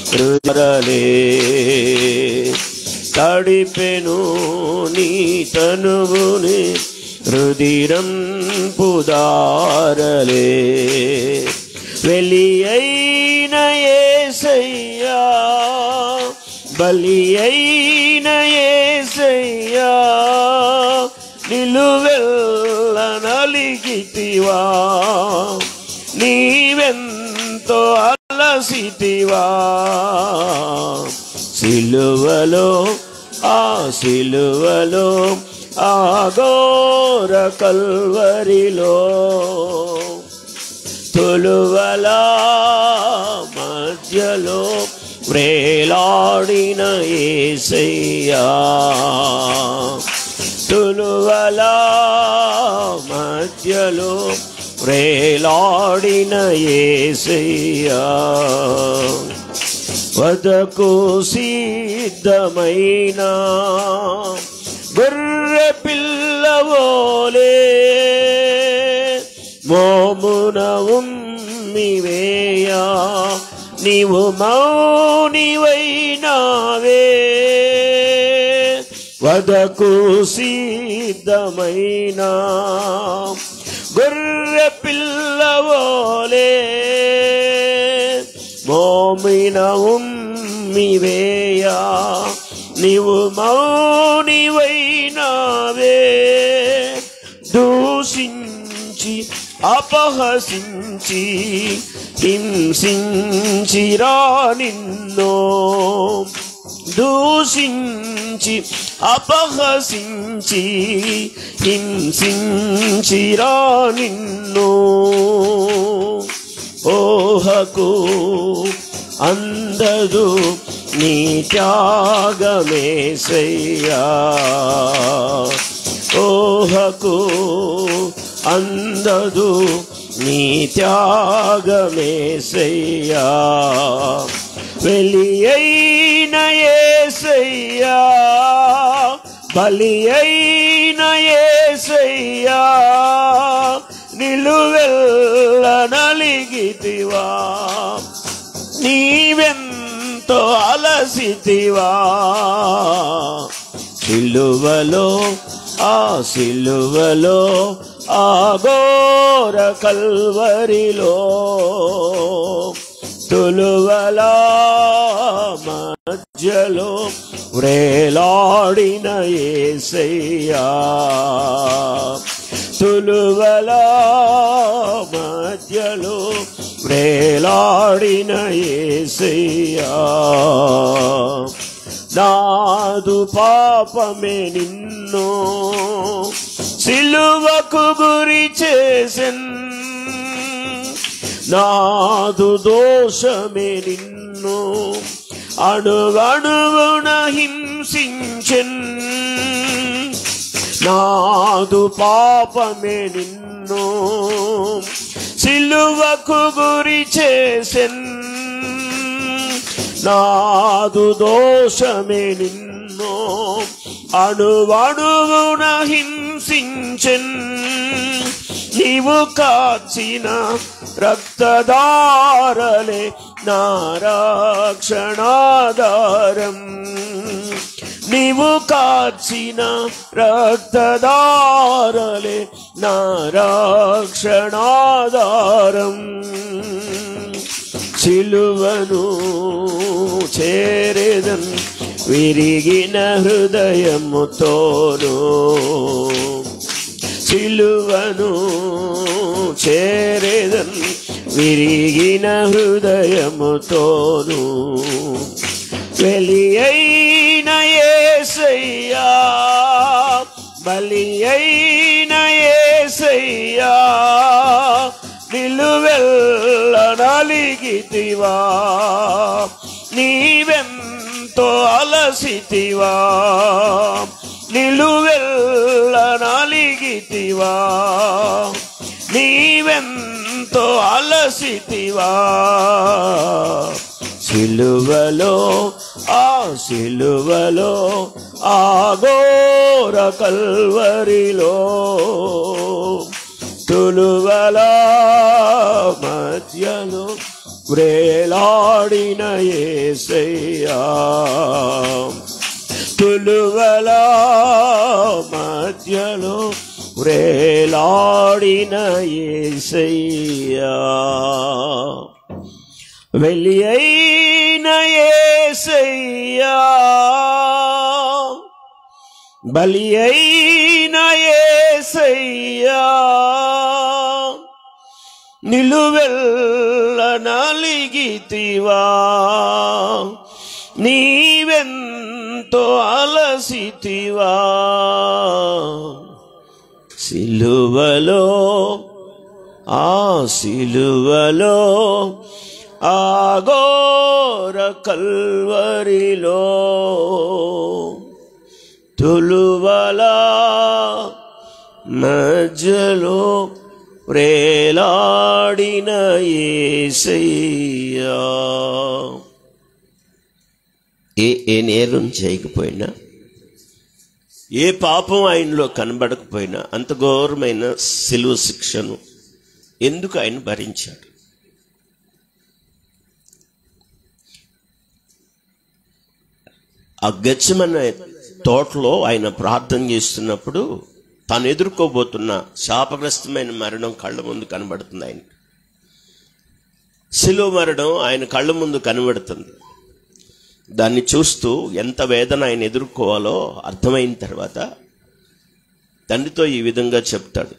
హృదయలే తడిపెను నీ తనువుని రుధిరం పుదారలే వెలి అయిన యేసయ్యా బలి అయిన యేసయ్యా నిలువెల్ల నలిగితివా నీవెంతో అలసితివా సిలువలో ఆ సిలువలో ఆ ఘోర కల్వరిలో తొలువల మధ్యలో వ్రేలాడిన యేసయ్యా తొలువల మధ్యలో వ్రేలాడిన యేసయ్యా వదకు సిద్ధమైన గొర్రె పిల్లవోలే మోమున ఉమ్మివేయా నీవు మౌనివైనావే వదకు సిద్ధమైన గొర్రె పిల్లవోలే మోమిన ఉమ్మివేయా నీవు మౌనివైనావే దూషించి అపహసించి హింసించిరా నిన్నో దూషించి అపహసించి హింసించిరా నిన్నో ఓహకు అందదు నీ త్యాగమేసయ్యా ఓహకు అందదు నీ త్యాగమేసయ్యా వెలి అయిన యేసయ్యా బలి అయిన యేసయ్యా నిలువెల్ల నలిగితివా నీవెంతో అలసితివా సిలువలో ఆ సిలువలో ఆ ఘోర కల్వరిలో తొలువల మధ్యలో వ్రేలాడిన యేసయ్యా తొలువల మధ్యలో వ్రేలాడిన యేసయ్యా నాదు పాపమే నిన్ను సిలువకు గురి చేసెన్ నాదు దోషమే నిన్ను అణువణువున హింసించెన్ నాదు పాపమే నిన్ను సిలువకు గురి చేసెన్ నాదు దోషమే నిన్ను అణువణువున హింసించెన్ నీవు కాచిన రక్తధారలే నా రక్షణాధారం నీవు కాచిన రక్తధారలే నా రక్షణాధారం సిలువను చేరెదన్ విరిగిన హృదయముతోను సిలువను చేరెదన్ విరిగిన హృదయముతోను వెలి అయిన యేసయ్యా బలి అయిన యేసయ్యా నిలువెల్ల నలిగితివా నీవెంతో అలసితివా నిలువెల్ల నలిగితివా నీవెంతో అలసితివా సిలువలో ఆ సిలువలో ఆ ఘోర కల్వరిలో తొలువల మధ్యలో వ్రేలాడిన యేసయ్యా, తులువల మధ్యలో వ్రేలాడిన యేసయ్యా, వెలి అయిన యేసయ్యా, బలి అయిన యేసయ్యా, నిలువెల్ల నలిగితివా, నీవెంతో అలసితివా, సిలువలో ఆ సిలువలో ఆ ఘోర కల్వరిలో, తులువల మధ్యలో వ్రేలాడిన యేసయ్యా. ఏ నేరం చేయకపోయినా, ఏ పాపం ఆయనలో కనబడకపోయినా అంత ఘోరమైన సిలువ శిక్షను ఎందుకు ఆయన భరించాడు? ఆ గెత్సెమనే తోటలో ఆయన ప్రార్థన చేస్తున్నప్పుడు తాను ఎదుర్కోబోతున్న శాపగ్రస్తమైన మరణం కళ్ళ ముందు కనబడుతుంది. ఆయన శిలువ మరణం ఆయన కళ్ళ ముందు కనబడుతుంది. దాన్ని చూస్తూ ఎంత వేదన ఆయన ఎదుర్కోవాలో అర్థమైన తర్వాత తండ్రితో ఈ విధంగా చెప్తాడు.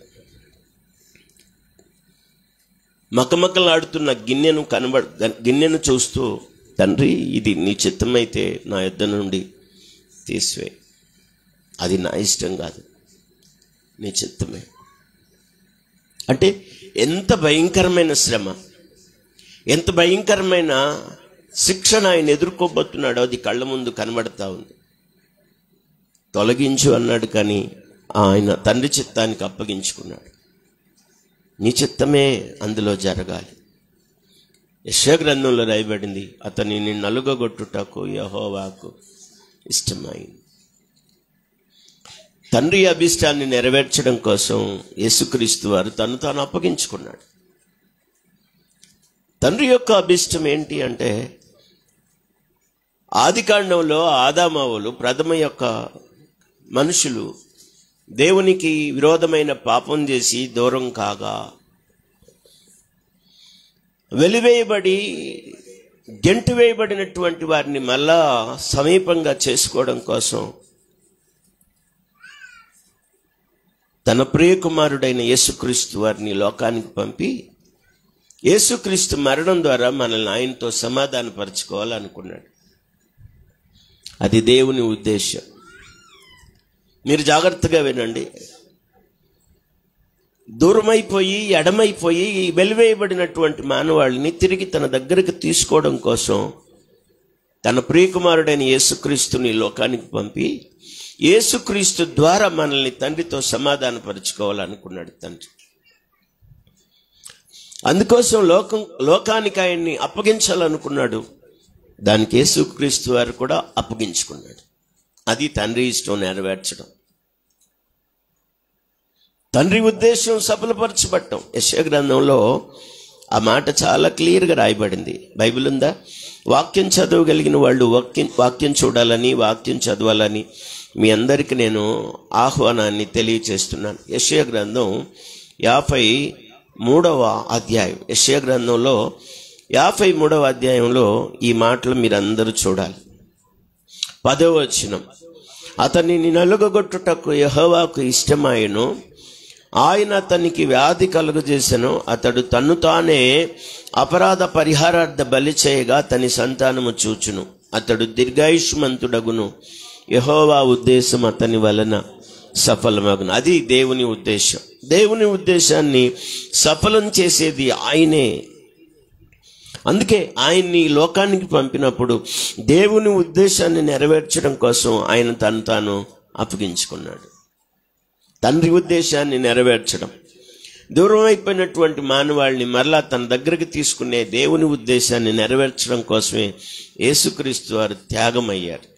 మకమకలాడుతున్న గిన్నెను చూస్తూ, తండ్రి, ఇది నీ చిత్తమైతే నా యొద్ద నుండి తీసివేయి, అది నా ఇష్టం కాదు, నీ చిత్తమే. అంటే ఎంత భయంకరమైన శ్రమ, ఎంత భయంకరమైన శిక్షణ ఆయన ఎదుర్కోబోతున్నాడో అది కళ్ళ ముందు కనబడతా ఉంది. తొలగించు అన్నాడు, కానీ ఆయన తండ్రి చిత్తానికి అప్పగించుకున్నాడు. నీ చిత్తమే అందులో జరగాలి. యెషయా గ్రంథంలో రాయబడింది, అతనిని నలుగగొట్టుటకు యెహోవాకు ఇష్టమైంది. తండ్రి అభిష్టాన్ని నెరవేర్చడం కోసం యేసుక్రీస్తు వారు తను తాను అప్పగించుకున్నాడు. తండ్రి యొక్క అభిష్టం ఏంటి అంటే, ఆదికాండంలో ఆదామవ్వలు ప్రథమ యొక్క మనుషులు దేవునికి విరోధమైన పాపం చేసి దూరం కాగా, వెలివేయబడి గెంటు వేయబడినటువంటి వారిని మళ్ళా సమీపంగా చేసుకోవడం కోసం తన ప్రియకుమారుడైన యేసుక్రీస్తు వారిని లోకానికి పంపి, యేసుక్రీస్తు మరణం ద్వారా మనల్ని ఆయనతో సమాధానపరచుకోవాలనుకున్నాడు. అది దేవుని ఉద్దేశం. మీరు జాగ్రత్తగా వినండి. దూరమైపోయి ఎడమైపోయి వెలివేయబడినటువంటి మానవాళిని తిరిగి తన దగ్గరికి తీసుకోవడం కోసం తన ప్రియకుమారుడైన యేసుక్రీస్తుని లోకానికి పంపి, యేసుక్రీస్తు ద్వారా మనల్ని తండ్రితో సమాధానపరచుకోవాలనుకున్నాడు తండ్రి. అందుకోసం లోకానికి ఆయన్ని అప్పగించాలనుకున్నాడు. దానికి యేసుక్రీస్తు వారు కూడా అప్పగించుకున్నాడు. అది తండ్రి ఇష్టం నెరవేర్చడం, తండ్రి ఉద్దేశం సఫలపరచబడటం. యెషయా గ్రంథంలో ఆ మాట చాలా క్లియర్గా రాయబడింది. బైబిల్ ఉందా? వాక్యం చదవగలిగిన వాళ్ళు వాక్యం చూడాలని, వాక్యం చదవాలని మీ అందరికీ నేను ఆహ్వానాన్ని తెలియచేస్తున్నాను. యెషయా గ్రంథం 53వ అధ్యాయం. యెషయా గ్రంథంలో 53వ అధ్యాయంలో ఈ మాటలు మీరందరూ చూడాలి. 10వ వచనం, అతనిని నలుగగొట్టుటకు యెహోవాకు ఇష్టమాయెను, ఆయన అతనికి వ్యాధి కలుగజేసెను, అతడు తన్ను తానే అపరాధ పరిహారార్థ బలి చేయగా అతని సంతానము చూచును, అతడు దీర్ఘాయుష్మంతుడగును, యెహోవా ఉద్దేశం అతని వలన సఫలమగును. అది దేవుని ఉద్దేశం. దేవుని ఉద్దేశాన్ని సఫలం చేసేది ఆయనే. అందుకే ఆయన్ని లోకానికి పంపినప్పుడు దేవుని ఉద్దేశాన్ని నెరవేర్చడం కోసం ఆయన తను తాను అప్పగించుకున్నాడు. తండ్రి ఉద్దేశాన్ని నెరవేర్చడం, దూరం అయిపోయినటువంటి మానవాళిని మరలా తన దగ్గరికి తీసుకునే దేవుని ఉద్దేశాన్ని నెరవేర్చడం కోసమే యేసుక్రీస్తు వారు త్యాగమయ్యారు.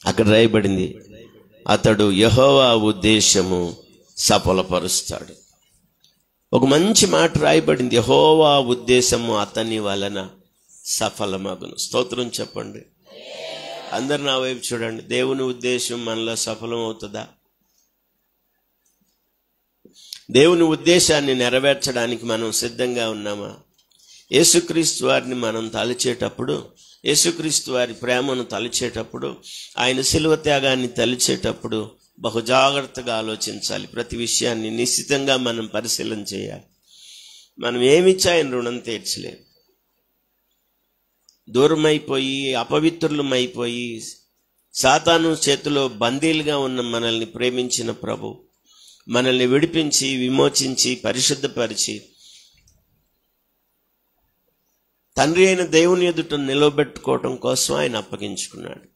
అక్కడ రాయబడింది, అతడు యెహోవా ఉద్దేశము సఫలపరుస్తాడు. ఒక మంచి మాట రాయబడింది, యెహోవా ఉద్దేశము అతని వలన సఫలమగును. స్తోత్రం చెప్పండి. అందరు నా వైపు చూడండి. దేవుని ఉద్దేశం మనలో సఫలం అవుతుందా? దేవుని ఉద్దేశాన్ని నెరవేర్చడానికి మనం సిద్ధంగా ఉన్నామా? యేసుక్రీస్తు వారిని మనం తలిచేటప్పుడు, యేసుక్రీస్తు వారి ప్రేమను తలిచేటప్పుడు, ఆయన శిలువ త్యాగాన్ని తలిచేటప్పుడు బహు జాగ్రత్తగా ఆలోచించాలి. ప్రతి విషయాన్ని నిశ్చితంగా మనం పరిశీలన చేయాలి. మనం ఏమిచ్చి ఆయన రుణం తీర్చలేము. దూరమైపోయి అపవిత్రులమైపోయి సాతాను చేతిలో బందీలుగా ఉన్న మనల్ని ప్రేమించిన ప్రభు మనల్ని విడిపించి విమోచించి పరిశుద్ధపరిచి తండ్రి అయిన దేవుని ఎదుట నిలబెట్టుకోవటం కోసం ఆయన అప్పగించుకున్నాడు.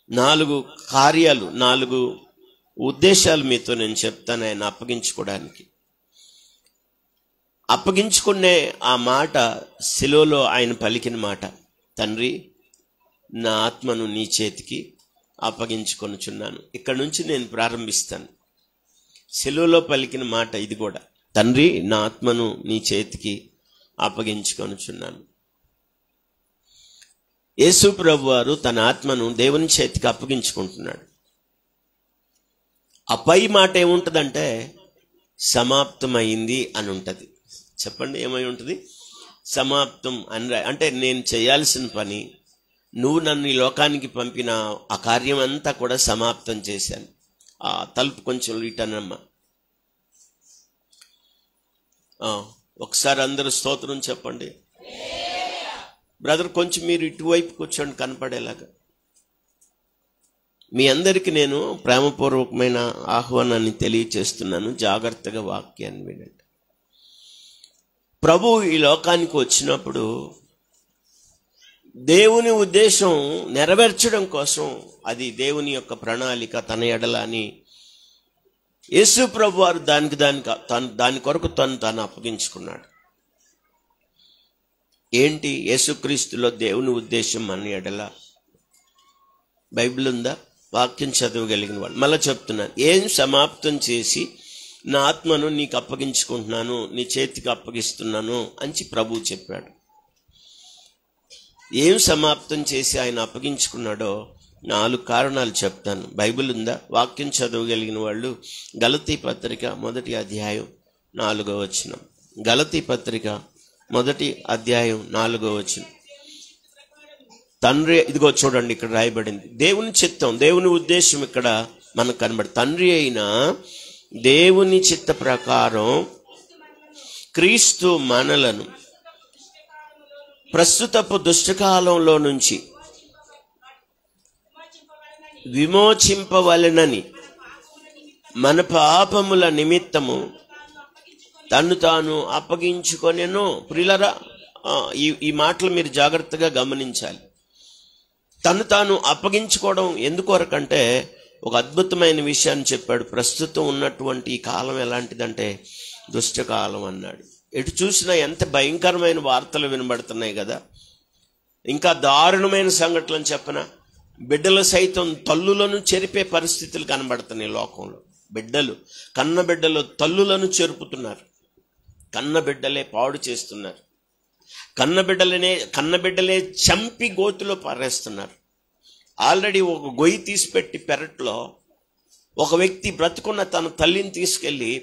4 కార్యాలు, 4 ఉద్దేశాలు మీతో నేను చెప్తాను ఆయన అప్పగించుకోవడానికి. అప్పగించుకునే ఆ మాట శిలువలో ఆయన పలికిన మాట, తండ్రి నా ఆత్మను నీ చేతికి అప్పగించుకొనుచున్నాను. ఇక్కడ నుంచి నేను ప్రారంభిస్తాను. శిలువలో పలికిన మాట ఇది కూడా, తండ్రి నా ఆత్మను నీ చేతికి అప్పగించుకొనుచున్నాను. యేసు ప్రభు వారు తన ఆత్మను దేవుని చేతికి అప్పగించుకుంటున్నాడు. ఆ పై మాట ఏముంటుందంటే సమాప్తమైంది అని ఉంటుంది. చెప్పండి, ఏమై ఉంటుంది? సమాప్తం అని. అంటే నేను చేయాల్సిన పని, నువ్వు నన్ను ఈ లోకానికి పంపిన ఆ కార్యం అంతా కూడా సమాప్తం చేశాను. ఆ తలుపు కొంచెం ఇటనమ్మా. ఒకసారి అందరూ స్తోత్రం చెప్పండి. బ్రదర్ కొంచెం మీరు ఇటువైపు కూర్చోండి కనపడేలాగా. మీ అందరికీ నేను ప్రేమపూర్వకమైన ఆహ్వానాన్ని తెలియచేస్తున్నాను. జాగ్రత్తగా వాక్యాన్ని వినండి. ప్రభు ఈ లోకానికి వచ్చినప్పుడు దేవుని ఉద్దేశం నెరవేర్చడం కోసం, అది దేవుని యొక్క ప్రణాళిక తన ఎడల అని యేసు ప్రభు వారు దాని కొరకు తాను అప్పగించుకున్నాడు. ఏంటి యేసుక్రీస్తులో దేవుని ఉద్దేశం మన ఎడల? బైబిల్ ఉందా? వాక్యం చదవగలిగిన వాళ్ళు మళ్ళీ చెప్తున్నాను. ఏం సమాప్తం చేసి నా ఆత్మను నీకు అప్పగించుకుంటున్నాను, నీ చేతికి అప్పగిస్తున్నాను అని ప్రభు చెప్పాడు. ఏం సమాప్తం చేసి ఆయన అప్పగించుకున్నాడో 4 కారణాలు చెప్తాను. బైబిల్ ఉందా? వాక్యం చదవగలిగిన వాళ్ళు గలతీ పత్రిక 1వ అధ్యాయం 4వ వచనం. గలతీ పత్రిక 1వ అధ్యాయం 4వ వచనం. తండ్రి, ఇదిగో చూడండి ఇక్కడ రాయబడింది దేవుని చిత్తం, దేవుని ఉద్దేశం ఇక్కడ మనకు కనబడి, తండ్రి అయిన దేవుని చిత్త ప్రకారం క్రీస్తు మనలను ప్రస్తుతపు దుష్టకాలంలో నుంచి విమోచింపవలెనని మన పాపముల నిమిత్తము తన్ను తాను అప్పగించుకొనెను. ప్రియులారా, ఈ మాటలు మీరు జాగ్రత్తగా గమనించాలి. తను తాను అప్పగించుకోవడం ఎందుకొరకంటే ఒక అద్భుతమైన విషయాన్ని చెప్పాడు. ప్రస్తుతం ఉన్నటువంటి ఈ కాలం ఎలాంటిదంటే దుష్టకాలం అన్నాడు. ఎటు చూసినా ఎంత భయంకరమైన వార్తలు వినబడుతున్నాయి కదా. ఇంకా దారుణమైన సంఘటనలు చెప్పనా, బిడ్డలు సైతం తల్లులను చెరిపే పరిస్థితులు కనబడుతున్నాయి లోకంలో. కన్న బిడ్డలు తల్లులను చెరుపుతున్నారు, కన్న బిడ్డలే పాడు చేస్తున్నారు, కన్న బిడ్డలే చంపి గోతులో పారేస్తున్నారు. ఆల్రెడీ ఒక గొయ్యి తీసిపెట్టి పెరట్లో ఒక వ్యక్తి బ్రతుకున్న తన తల్లిని తీసుకెళ్ళి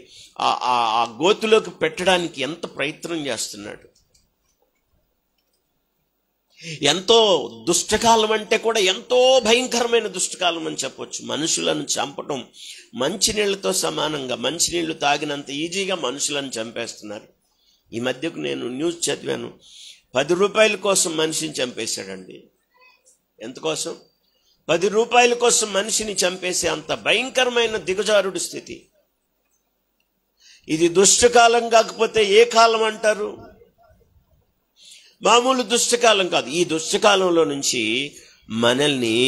ఆ గోతులోకి పెట్టడానికి ఎంత ప్రయత్నం చేస్తున్నాడు. ఎంతో దుష్టకాలం అంటే కూడా ఎంతో భయంకరమైన దుష్టకాలం అని చెప్పొచ్చు. మనుషులను చంపటం మంచినీళ్లతో సమానంగా, మంచినీళ్లు తాగినంత ఈజీగా మనుషులను చంపేస్తున్నారు. ఈ మధ్యకు నేను న్యూస్ చదివాను, 10 రూపాయల కోసం మనిషిని చంపేశాడండి. ఎంత కోసం? 10 రూపాయల కోసం మనిషిని చంపేసే అంత భయంకరమైన దిగజారుడు స్థితి. ఇది దుష్టకాలం కాకపోతే ఏ కాలం అంటారు? మామూలు దుష్టకాలం కాదు. ఈ దుష్టకాలంలో నుంచి మనల్ని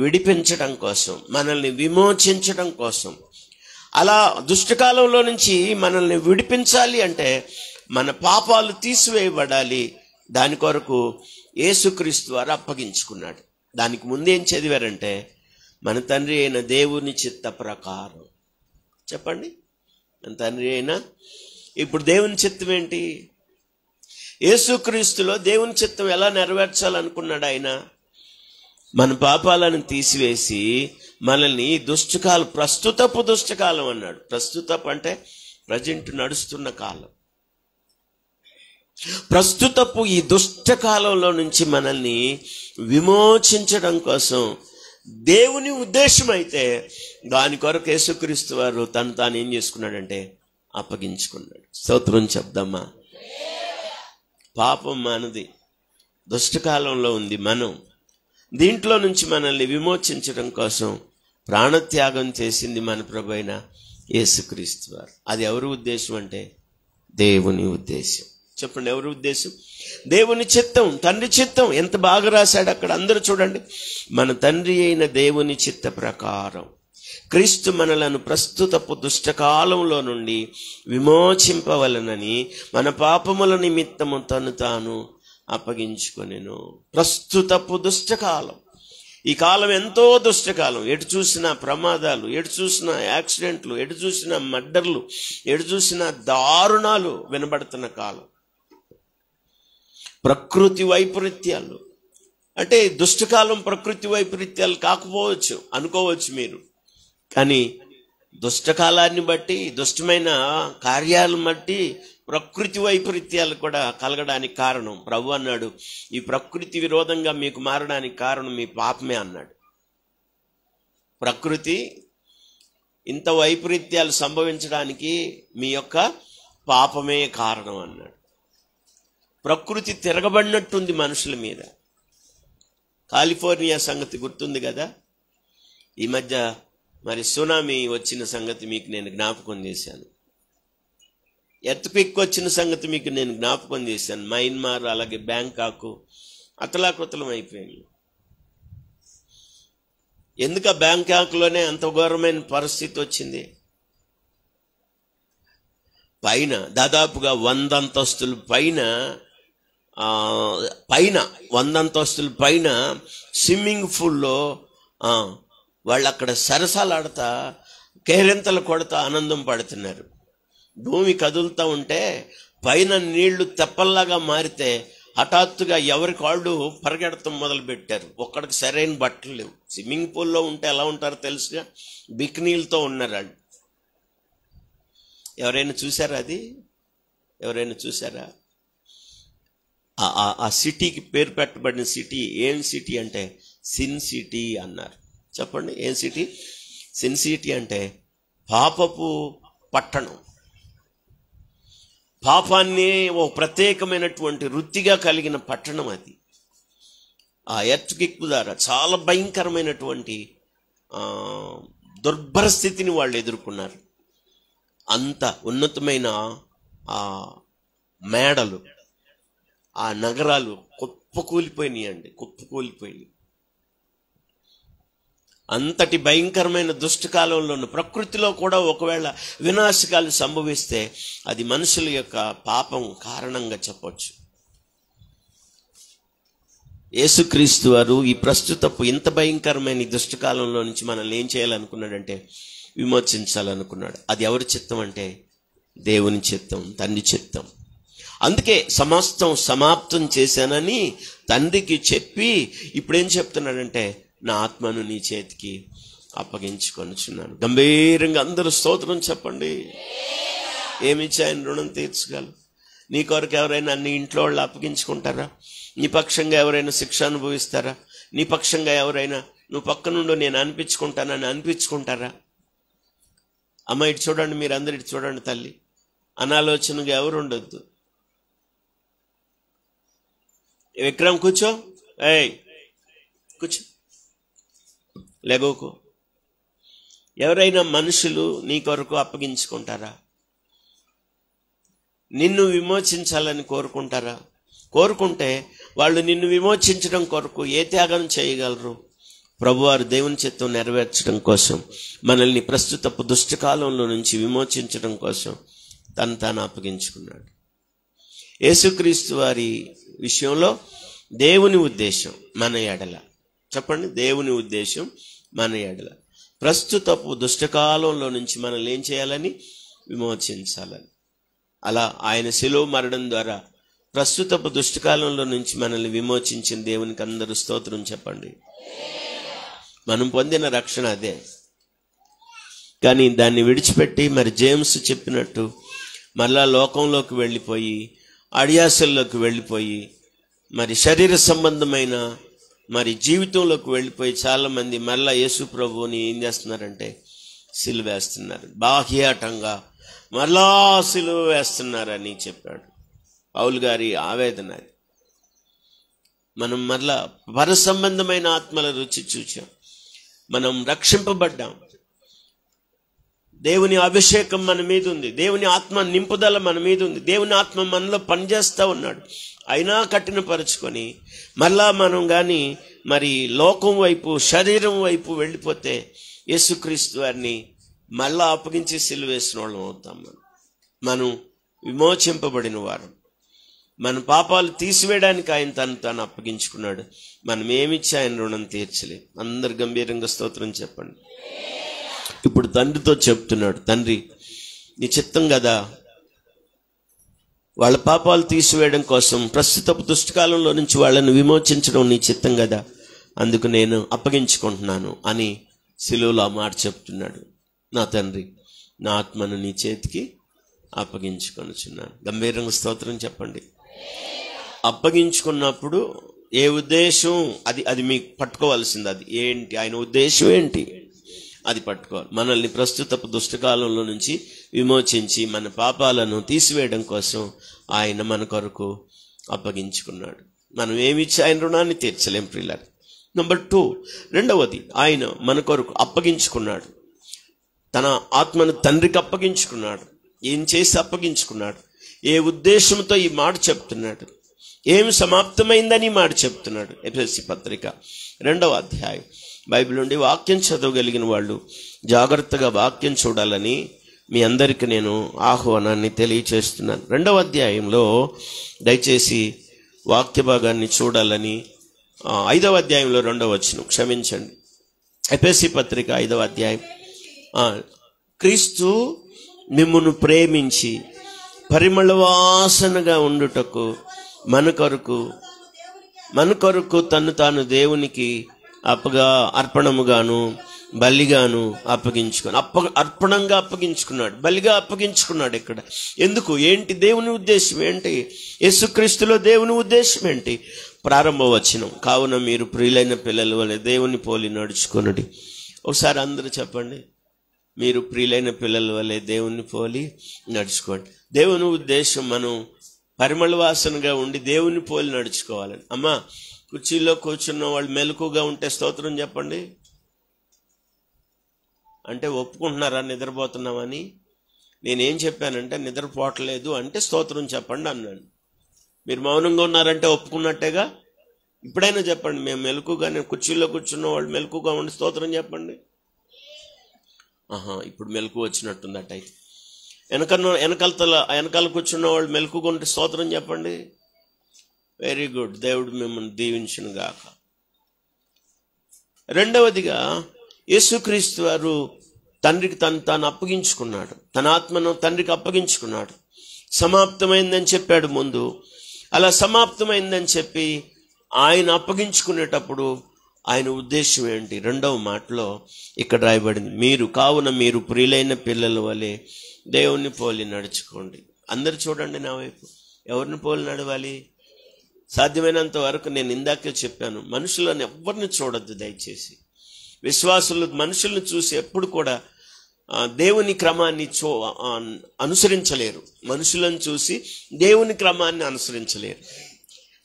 విడిపించడం కోసం, మనల్ని విమోచించడం కోసం, అలా దుష్టకాలంలో నుంచి మనల్ని విడిపించాలి అంటే మన పాపాలు తీసివేయబడాలి. దాని కొరకు యేసుక్రీస్తు వారు అప్పగించుకున్నాడు. దానికి ముందేం చదివారంటే మన తండ్రి అయిన దేవుని చిత్త ప్రకారం. చెప్పండి, తండ్రి అయినా. ఇప్పుడు దేవుని చిత్తం ఏంటి? యేసుక్రీస్తులో దేవుని చిత్తం ఎలా నెరవేర్చాలనుకున్నాడు ఆయన? మన పాపాలను తీసివేసి మనల్ని ప్రస్తుతపు దుష్టకాలం అన్నాడు. ప్రస్తుతపు అంటే ప్రజెంట్, నడుస్తున్న కాలం. ప్రస్తుతపు ఈ దుష్టకాలంలో నుంచి మనల్ని విమోచించడం కోసం దేవుని ఉద్దేశం అయితే, దాని కొరకు యేసుక్రీస్తు వారు తాను ఏం చేసుకున్నాడంటే అప్పగించుకున్నాడు. స్తోత్రం చెప్దామా? పాపం మనది, దుష్టకాలంలో ఉంది మనం. దీంట్లో నుంచి మనల్ని విమోచించడం కోసం ప్రాణత్యాగం చేసింది మన ప్రభువైన యేసుక్రీస్తు వారు. అది ఎవరి ఉద్దేశం అంటే దేవుని ఉద్దేశం. చెప్పండి, ఎవరి ఉద్దేశం? దేవుని చిత్తం, తండ్రి చిత్తం. ఎంత బాగా రాశాడు అక్కడ, అందరూ చూడండి. మన తండ్రి అయిన దేవుని చిత్త ప్రకారం క్రీస్తు మనలను ప్రస్తుతపు దుష్టకాలంలో నుండి విమోచింపవలనని మన పాపముల నిమిత్తము తాను అప్పగించుకొనెను. ప్రస్తుతపు దుష్టకాలం. ఈ కాలం ఎంతో దుష్టకాలం. ఎటు చూసినా ప్రమాదాలు, ఎటు చూసినా యాక్సిడెంట్లు, ఎటు చూసినా మర్డర్లు, ఎటు చూసినా దారుణాలు వినబడుతున్న కాలం. ప్రకృతి వైపరీత్యాలు. అంటే దుష్టకాలం ప్రకృతి వైపరీత్యాలు కాకపోవచ్చు అనుకోవచ్చు మీరు, కానీ దుష్టకాలాన్ని బట్టి, దుష్టమైన కార్యాలను బట్టి ప్రకృతి వైపరీత్యాలు కూడా కలగడానికి కారణం. ప్రభు అన్నాడు, ఈ ప్రకృతి విరోధంగా మీకు మారడానికి కారణం మీ పాపమే అన్నాడు. ప్రకృతి ఇంత వైపరీత్యాలు సంభవించడానికి మీ యొక్క పాపమే కారణం అన్నాడు. ప్రకృతి తిరగబడినట్టుంది మనుషుల మీద. కాలిఫోర్నియా సంగతి గుర్తుంది కదా? ఈ మధ్య మరి సునామీ వచ్చిన సంగతి మీకు నేను జ్ఞాపకం చేశాను. ఎర్త్క్వేక్ వచ్చిన సంగతి మీకు నేను జ్ఞాపకం చేశాను. మయన్మార్, అలాగే బ్యాంకాకు అతలాకుతలం అయిపోయింది. ఎందుకు ఆ బ్యాంకాక్లోనే అంత ఘోరమైన పరిస్థితి వచ్చింది? పైన దాదాపుగా 100 అంతస్తుల పైన 100 అంతస్తుల పైన స్విమ్మింగ్ పూల్లో వాళ్ళు అక్కడ సరసాలాడతా, కేరింతలు కొడతా ఆనందం పడుతున్నారు. భూమి కదులుతూ ఉంటే పైన నీళ్లు తెప్పల్లాగా మారితే హఠాత్తుగా ఎవరికి వాళ్ళు పరిగెడతాం మొదలు పెట్టారు. ఒక్కడికి సరైన బట్టలు లేవు. స్విమ్మింగ్ పూల్లో ఉంటే ఎలా ఉంటారో తెలుసుగా, బికినీలతో ఉన్నారు వాళ్ళు. ఎవరైనా చూసారా అది? ఎవరైనా చూసారా? ఆ సిటీకి పేరు పెట్టబడిన సిటీ ఏం సిటీ అంటే సిన్ సిటీ అన్నారు. చెప్పండి, ఏం సిటీ? సిన్ సిటీ అంటే పాపపు పట్టణం. పాపాన్ని ఓ ప్రత్యేకమైనటువంటి వృత్తిగా కలిగిన పట్టణం అది. ఆ ఎర్త్క్వేక్ ద్వారా చాలా భయంకరమైనటువంటి దుర్భర స్థితిని వాళ్ళు ఎదుర్కొన్నారు. అంత ఉన్నతమైన ఆ మేడలు, ఆ నగరాలు కుప్పకూలిపోయినాయండి, కుప్పకూలిపోయినాయి. అంతటి భయంకరమైన దుష్టకాలంలోనూ ప్రకృతిలో కూడా ఒకవేళ వినాశకాలు సంభవిస్తే అది మనుషుల యొక్క పాపం కారణంగా చెప్పొచ్చు. యేసుక్రీస్తు వారు ఈ ప్రస్తుతపు ఇంత భయంకరమైన ఈ దుష్టకాలంలో నుంచి మనల్ని ఏం చేయాలనుకున్నాడంటే విమోచించాలనుకున్నాడు. అది ఎవరి చిత్తం అంటే దేవుని చిత్తం, తండ్రి చిత్తం. అందుకే సమస్తం సమాప్తం చేశానని తండ్రికి చెప్పి ఇప్పుడేం చెప్తున్నాడంటే నా ఆత్మను నీ చేతికి అప్పగించుకొనుచున్నాను. గంభీరంగా అందరూ స్తోత్రం చెప్పండి. ఏమిచ్చి ఆయన రుణం తీర్చగలరు? నీ కొరకు ఎవరైనా నీ ఇంట్లో వాళ్ళు అప్పగించుకుంటారా? నీ పక్షంగా ఎవరైనా శిక్ష అనుభవిస్తారా? నీ పక్షంగా ఎవరైనా నువ్వు పక్క నుండి నేను అనిపించుకుంటానని అనిపించుకుంటారా? అమ్మ ఇటు చూడండి, మీరు అందరు ఇటు చూడండి తల్లి. అనాలోచనగా ఎవరు ఉండొద్దు. విక్రమ్ కూర్చో, కూర్చో, లేగోకు. ఎవరైనా మనుషులు నీ కొరకు అప్పగించుకుంటారా? నిన్ను విమోచించాలని కోరుకుంటారా? కోరుకుంటే వాళ్ళు నిన్ను విమోచించడం కొరకు ఏ త్యాగం చేయగలరు? ప్రభువారు దేవుని చిత్తం నెరవేర్చడం కోసం, మనల్ని ప్రస్తుతపు దుష్టకాలంలో నుంచి విమోచించడం కోసం తాను అప్పగించుకున్నాడు. యేసుక్రీస్తు వారి విషయంలో దేవుని ఉద్దేశం మన ఎడల, చెప్పండి, దేవుని ఉద్దేశం మన ఎడల ప్రస్తుతపు దుష్టకాలంలో నుంచి మనల్ని ఏం చేయాలని? విమోచించాలని. అలా ఆయన శిలువ మరణం ద్వారా ప్రస్తుతపు దుష్టకాలంలో నుంచి మనల్ని విమోచించిన దేవునికి అందరూ స్తోత్రం చెప్పండి. మనం పొందిన రక్షణ అదే. కానీ దాన్ని విడిచిపెట్టి మరి జేమ్స్ చెప్పినట్టు మళ్ళా లోకంలోకి వెళ్ళిపోయి, అడియాసల్లోకి వెళ్ళిపోయి, మరి శరీర సంబంధమైన మరి జీవితంలోకి వెళ్ళిపోయి చాలామంది మళ్ళా యేసు ప్రభువుని ఏం చేస్తున్నారంటే సిలువ వేస్తున్నారు. బాహ్యాటంగా మళ్ళా సిలువ వేస్తున్నారని చెప్పాడు పౌలు గారి ఆవేదన. మనం మళ్ళా పర సంబంధమైన ఆత్మల రుచి చూచాం, మనం రక్షింపబడ్డాం, దేవుని అభిషేకం మన మీద ఉంది, దేవుని ఆత్మ నింపుదల మన మీద ఉంది, దేవుని ఆత్మ మనలో పనిచేస్తూ ఉన్నాడు. అయినా కఠినపరుచుకొని మళ్ళా మనం కానీ మరి లోకం వైపు, శరీరం వైపు వెళ్ళిపోతే యేసుక్రీస్తు వారిని మళ్ళా అప్పగించి సిలువేసిన వాళ్ళం అవుతాం. మనం విమోచింపబడిన వారు, మన పాపాలు తీసివేయడానికి ఆయన తను అప్పగించుకున్నాడు. మనం ఏమిచ్చి ఆయన రుణం తీర్చలేదు. అందరు గంభీరంగా స్తోత్రం చెప్పండి. ఇప్పుడు తండ్రితో చెప్తున్నాడు, తండ్రి నీ చిత్తం కదా, వాళ్ళ పాపాలు తీసివేయడం కోసం ప్రస్తుతపు దుష్టకాలంలో నుంచి వాళ్ళని విమోచించడం నీ చిత్తం కదా, అందుకు నేను అప్పగించుకుంటున్నాను అని సిలువలో ఆ మాట చెప్తున్నాడు. నా తండ్రి, నా ఆత్మను నీ చేతికి అప్పగించుకొనుచున్నాను. గంభీరంగా స్తోత్రం చెప్పండి. అప్పగించుకున్నప్పుడు ఏ ఉద్దేశం, అది మీకు పట్టుకోవాల్సింది. అది ఏంటి, ఆయన ఉద్దేశం ఏంటి, అది పట్టుకోవాలి. మనల్ని ప్రస్తుతపు దుష్టకాలంలో నుంచి విమోచించి మన పాపాలను తీసివేయడం కోసం ఆయన మన కొరకు అప్పగించుకున్నాడు. మనం ఏమిచ్చి ఆయన రుణాన్ని తీర్చలేం ప్రియులారా. నెంబర్ 2, రెండవది, ఆయన మన కొరకు అప్పగించుకున్నాడు. తన ఆత్మను తండ్రికి అప్పగించుకున్నాడు. ఏం చేసి అప్పగించుకున్నాడు, ఏ ఉద్దేశంతో ఈ మాట చెప్తున్నాడు, ఏమి సమాప్తమైందని ఈ మాట చెప్తున్నాడు. ఎఫెసీ పత్రిక 2వ అధ్యాయం. బైబిల్ నుండి వాక్యం చదవగలిగిన వాళ్ళు జాగ్రత్తగా వాక్యం చూడాలని మీ అందరికీ నేను ఆహ్వానాన్ని తెలియచేస్తున్నాను. 2వ అధ్యాయంలో దయచేసి వాక్య భాగాన్ని చూడాలని 5వ అధ్యాయంలో 2వ వచనం, క్షమించండి, ఎఫెసీ పత్రిక 5వ అధ్యాయం. క్రీస్తు మిమ్మును ప్రేమించి పరిమళ వాసనగా ఉండుటకు మన కొరకు తను తాను దేవునికి అర్పణముగాను బలిగాను అర్పణంగా అప్పగించుకున్నాడు, బలిగా అప్పగించుకున్నాడు. ఇక్కడ ఎందుకు, ఏంటి దేవుని ఉద్దేశం ఏంటి, యేసుక్రీస్తులో దేవుని ఉద్దేశం ఏంటి? ప్రారంభ వచనం, కావున మీరు ప్రియులైన పిల్లల వలె దేవుని పోలి నడుచుకొనుడి. ఒకసారి అందరూ చెప్పండి, మీరు ప్రియులైన పిల్లల వలె దేవుని పోలి నడుచుకోండి. దేవుని ఉద్దేశం మనం పరిమళ వాసనగా ఉండి దేవుని పోలి నడుచుకోవాలని. అమ్మా, కుర్చీలో కూర్చున్న వాళ్ళు మెలకుగా ఉంటే స్తోత్రం చెప్పండి. అంటే ఒప్పుకుంటున్నారా నిద్రపోతున్నామని? నేనేం చెప్పానంటే నిద్రపోవట్లేదు అంటే స్తోత్రం చెప్పండి అన్నాను. మీరు మౌనంగా ఉన్నారంటే ఒప్పుకున్నట్టేగా. ఇప్పుడైనా చెప్పండి, మేము మెలకుగానే, కుర్చీలో కూర్చున్న వాళ్ళు మెలకుగా ఉండి స్తోత్రం చెప్పండి. ఇప్పుడు మెలకు వచ్చినట్టుందట. అయితే వెనకాల కూర్చున్న వాళ్ళు మెలకుగా ఉంటే స్తోత్రం చెప్పండి. వెరీ గుడ్, దేవుడు మిమ్మల్ని దీవించును గాక. రెండవదిగా, యేసుక్రీస్తు వారు తండ్రికి తాను అప్పగించుకున్నాడు, తన ఆత్మను తండ్రికి అప్పగించుకున్నాడు. సమాప్తమైందని చెప్పాడు ముందు. అలా సమాప్తమైందని చెప్పి ఆయన అప్పగించుకునేటప్పుడు ఆయన ఉద్దేశం ఏంటి? 2వ మాటలో ఇక్కడ రాయబడింది, కావున మీరు ప్రియులైన పిల్లల వలె దేవుని పోలి నడుచుకోండి. అందరు చూడండి నా వైపు. ఎవరిని పోలి నడవాలి? సాధ్యమైనంత వరకు నేను ఇందాకే చెప్పాను, మనుషులను ఎవరిని చూడొద్దు దయచేసి. విశ్వాసులు మనుషులను చూసి ఎప్పుడు కూడా దేవుని క్రమాన్ని అనుసరించలేరు. మనుషులను చూసి దేవుని క్రమాన్ని అనుసరించలేరు.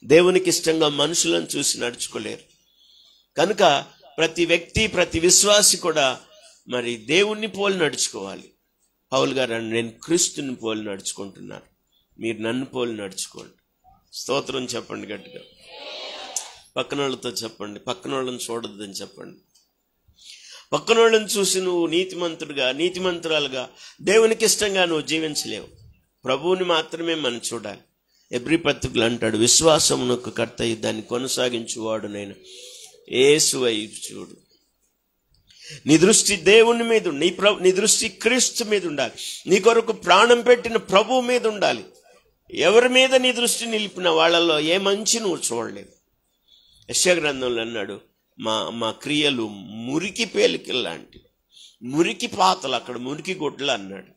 దేవునికి ఇష్టంగా మనుషులను చూసి నడుచుకోలేరు. కనుక ప్రతి వ్యక్తి, ప్రతి విశ్వాసి కూడా మరి దేవుణ్ణి పోలి నడుచుకోవాలి. పౌలు గారు, నేను క్రీస్తుని పోలి నడుచుకుంటున్నాను, మీరు నన్ను పోలి నడుచుకోండి. స్తోత్రం చెప్పండి గట్టిగా. పక్కన వాళ్ళతో చెప్పండి, పక్కన వాళ్ళని చూడొద్దని చెప్పండి. పక్కన వాళ్ళని చూసి నువ్వు నీతిమంతురాలుగా దేవునికి ఇష్టంగా నువ్వు జీవించలేవు. ప్రభువుని మాత్రమే మనం చూడాలి. ఎబ్రీ పత్రికలు అంటాడు, విశ్వాసమునకు కర్త దాన్ని కొనసాగించువాడు నేను యేసు వైపు చూడు. నీ దృష్టి దేవుని మీద, నీ దృష్టి క్రీస్తు మీద ఉండాలి. నీ కొరకు ప్రాణం పెట్టిన ప్రభువు మీద ఉండాలి. ఎవరి మీద నీ దృష్టి నిలిపిన వాళ్ళలో ఏ మంచి నువ్వు చూడలేదు. యెషయా గ్రంథంలో అన్నాడు, మా క్రియలు మురికి పేలికలు లాంటివి, మురికి పాతలు, అక్కడ మురికి గుడ్డలు అన్నాడు.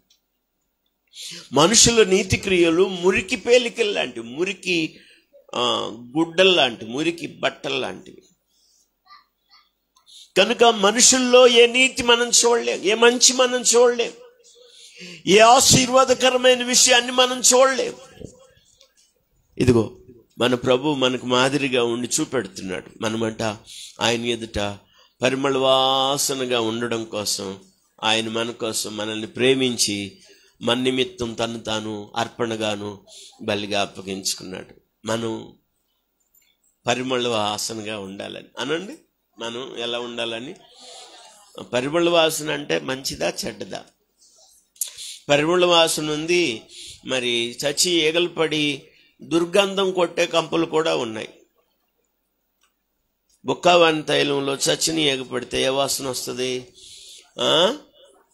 మనుషుల నీతి క్రియలు మురికి పేలికలు లాంటివి, మురికి గుడ్డలు లాంటివి, మురికి బట్టలు లాంటివి. కనుక మనుషుల్లో ఏ నీతి మనం చూడలేం, ఏ మంచి మనం చూడలేం, ఏ ఆశీర్వాదకరమైన విషయాన్ని మనం చూడలేం. ఇదిగో మన ప్రభు మనకు మాదిరిగా ఉండి చూపెడుతున్నాడు. మనమంట ఆయన ఎదుట పరిమళ వాసనగా ఉండడం కోసం ఆయన మన కోసం మనల్ని ప్రేమించి మన నిమిత్తం తను తాను అర్పణగాను బలిగా అప్పగించుకున్నాడు. మనం పరిమళ వాసనగా ఉండాలని అనండి. మనం ఎలా ఉండాలని? పరిమళ వాసన అంటే మంచిదా చెడ్డదా? పరిమళ వాసన ఉంది, మరి చచ్చి ఈగలు పడి దుర్గంధం కొట్టే కంపులు కూడా ఉన్నాయి. బొక్కావాని తైలంలో చచ్చిని ఎగపడితే ఏ వాసన వస్తుంది?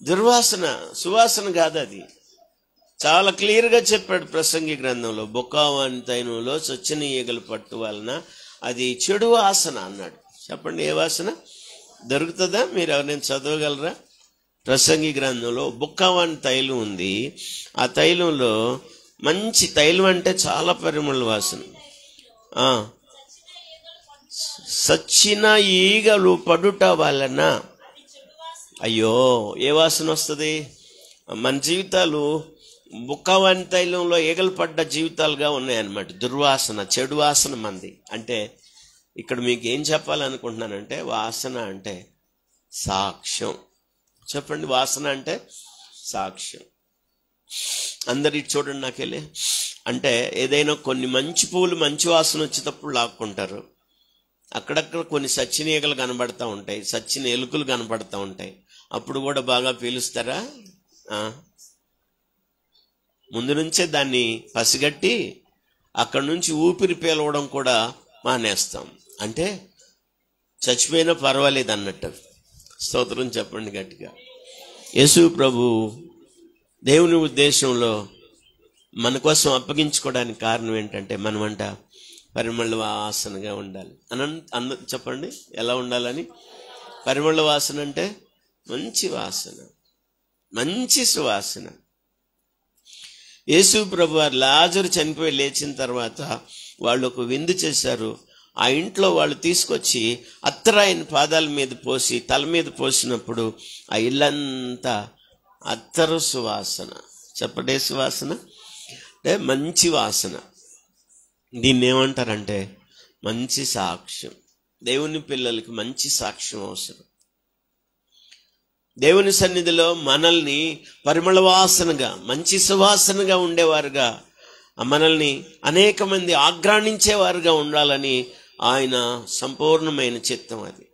దుర్వాసన, సువాసన కాదు. అది చాలా క్లియర్గా చెప్పాడు ప్రసంగి గ్రంథంలో. బొక్కావాని తైలంలో చచ్చిని ఈగలు పట్టు వలన అది చెడు వాసన అన్నాడు. చెప్పండి, ఏ వాసన దొరుకుతుందా? మీరు ఎవరైనా చదవగలరా? ప్రసంగి గ్రంథంలో బొక్కావాని తైలం ఉంది. ఆ తైలంలో మంచి తైలం అంటే చాలా పరిమళ వాసన. సచ్చిన ఈగలు పడుట వలన అయ్యో ఏ వాసన వస్తుంది? మన జీవితాలు బొక్కావాని తైలంలో ఈగలు పడ్డ జీవితాలుగా ఉన్నాయన్నమాట. దుర్వాసన, చెడు వాసన మంది. అంటే ఇక్కడ మీకు ఏం చెప్పాలనుకుంటున్నానంటే, వాసన అంటే సాక్ష్యం. చెప్పండి, వాసన అంటే సాక్ష్యం. అందరి చూడండి, నాకెళ్ళి అంటే ఏదైనా కొన్ని మంచి పువ్వులు మంచి వాసన వచ్చేటప్పుడు లాక్కుంటారు. అక్కడక్కడ కొన్ని సచ్చిన ఈగలు కనబడతా ఉంటాయి, సచ్చిన ఎలుకలు కనబడతా ఉంటాయి. అప్పుడు కూడా బాగా పీలుస్తారా? ముందు నుంచే దాన్ని పసిగట్టి అక్కడి నుంచి ఊపిరి పీలవడం కూడా మానేస్తాం. అంటే చచ్చిపోయినా పర్వాలేదు అన్నట్టు. స్తోత్రం చెప్పండి గట్టిగా. యేసు ప్రభు దేవుని ఉద్దేశంలో మన కోసం అప్పగించుకోవడానికి కారణం ఏంటంటే, మనమంట పరిమళ వాసనగా ఉండాలి. చెప్పండి, ఎలా ఉండాలని? పరిమళ వాసన అంటే మంచి వాసన, మంచి సువాసన. యేసు ప్రభు వారు లాజరు చనిపోయి లేచిన తర్వాత వాళ్ళు ఒక విందు చేశారు. ఆ ఇంట్లో వాళ్ళు తీసుకొచ్చి అత్తరు ఆయన పాదాల మీద పోసి, తల మీద పోసినప్పుడు ఆ ఇల్లంతా అత్తరు సువాసన. చెప్పడే సువాసన అంటే మంచి వాసన. దీన్ని ఏమంటారంటే మంచి సాక్ష్యం. దేవుని పిల్లలకి మంచి సాక్ష్యం అవసరం. దేవుని సన్నిధిలో మనల్ని పరిమళ వాసనగా, మంచి సువాసనగా ఉండేవారుగా, మనల్ని అనేక మంది ఆగ్రాణించేవారుగా ఉండాలని ఆయన సంపూర్ణమైన చిత్తం అది.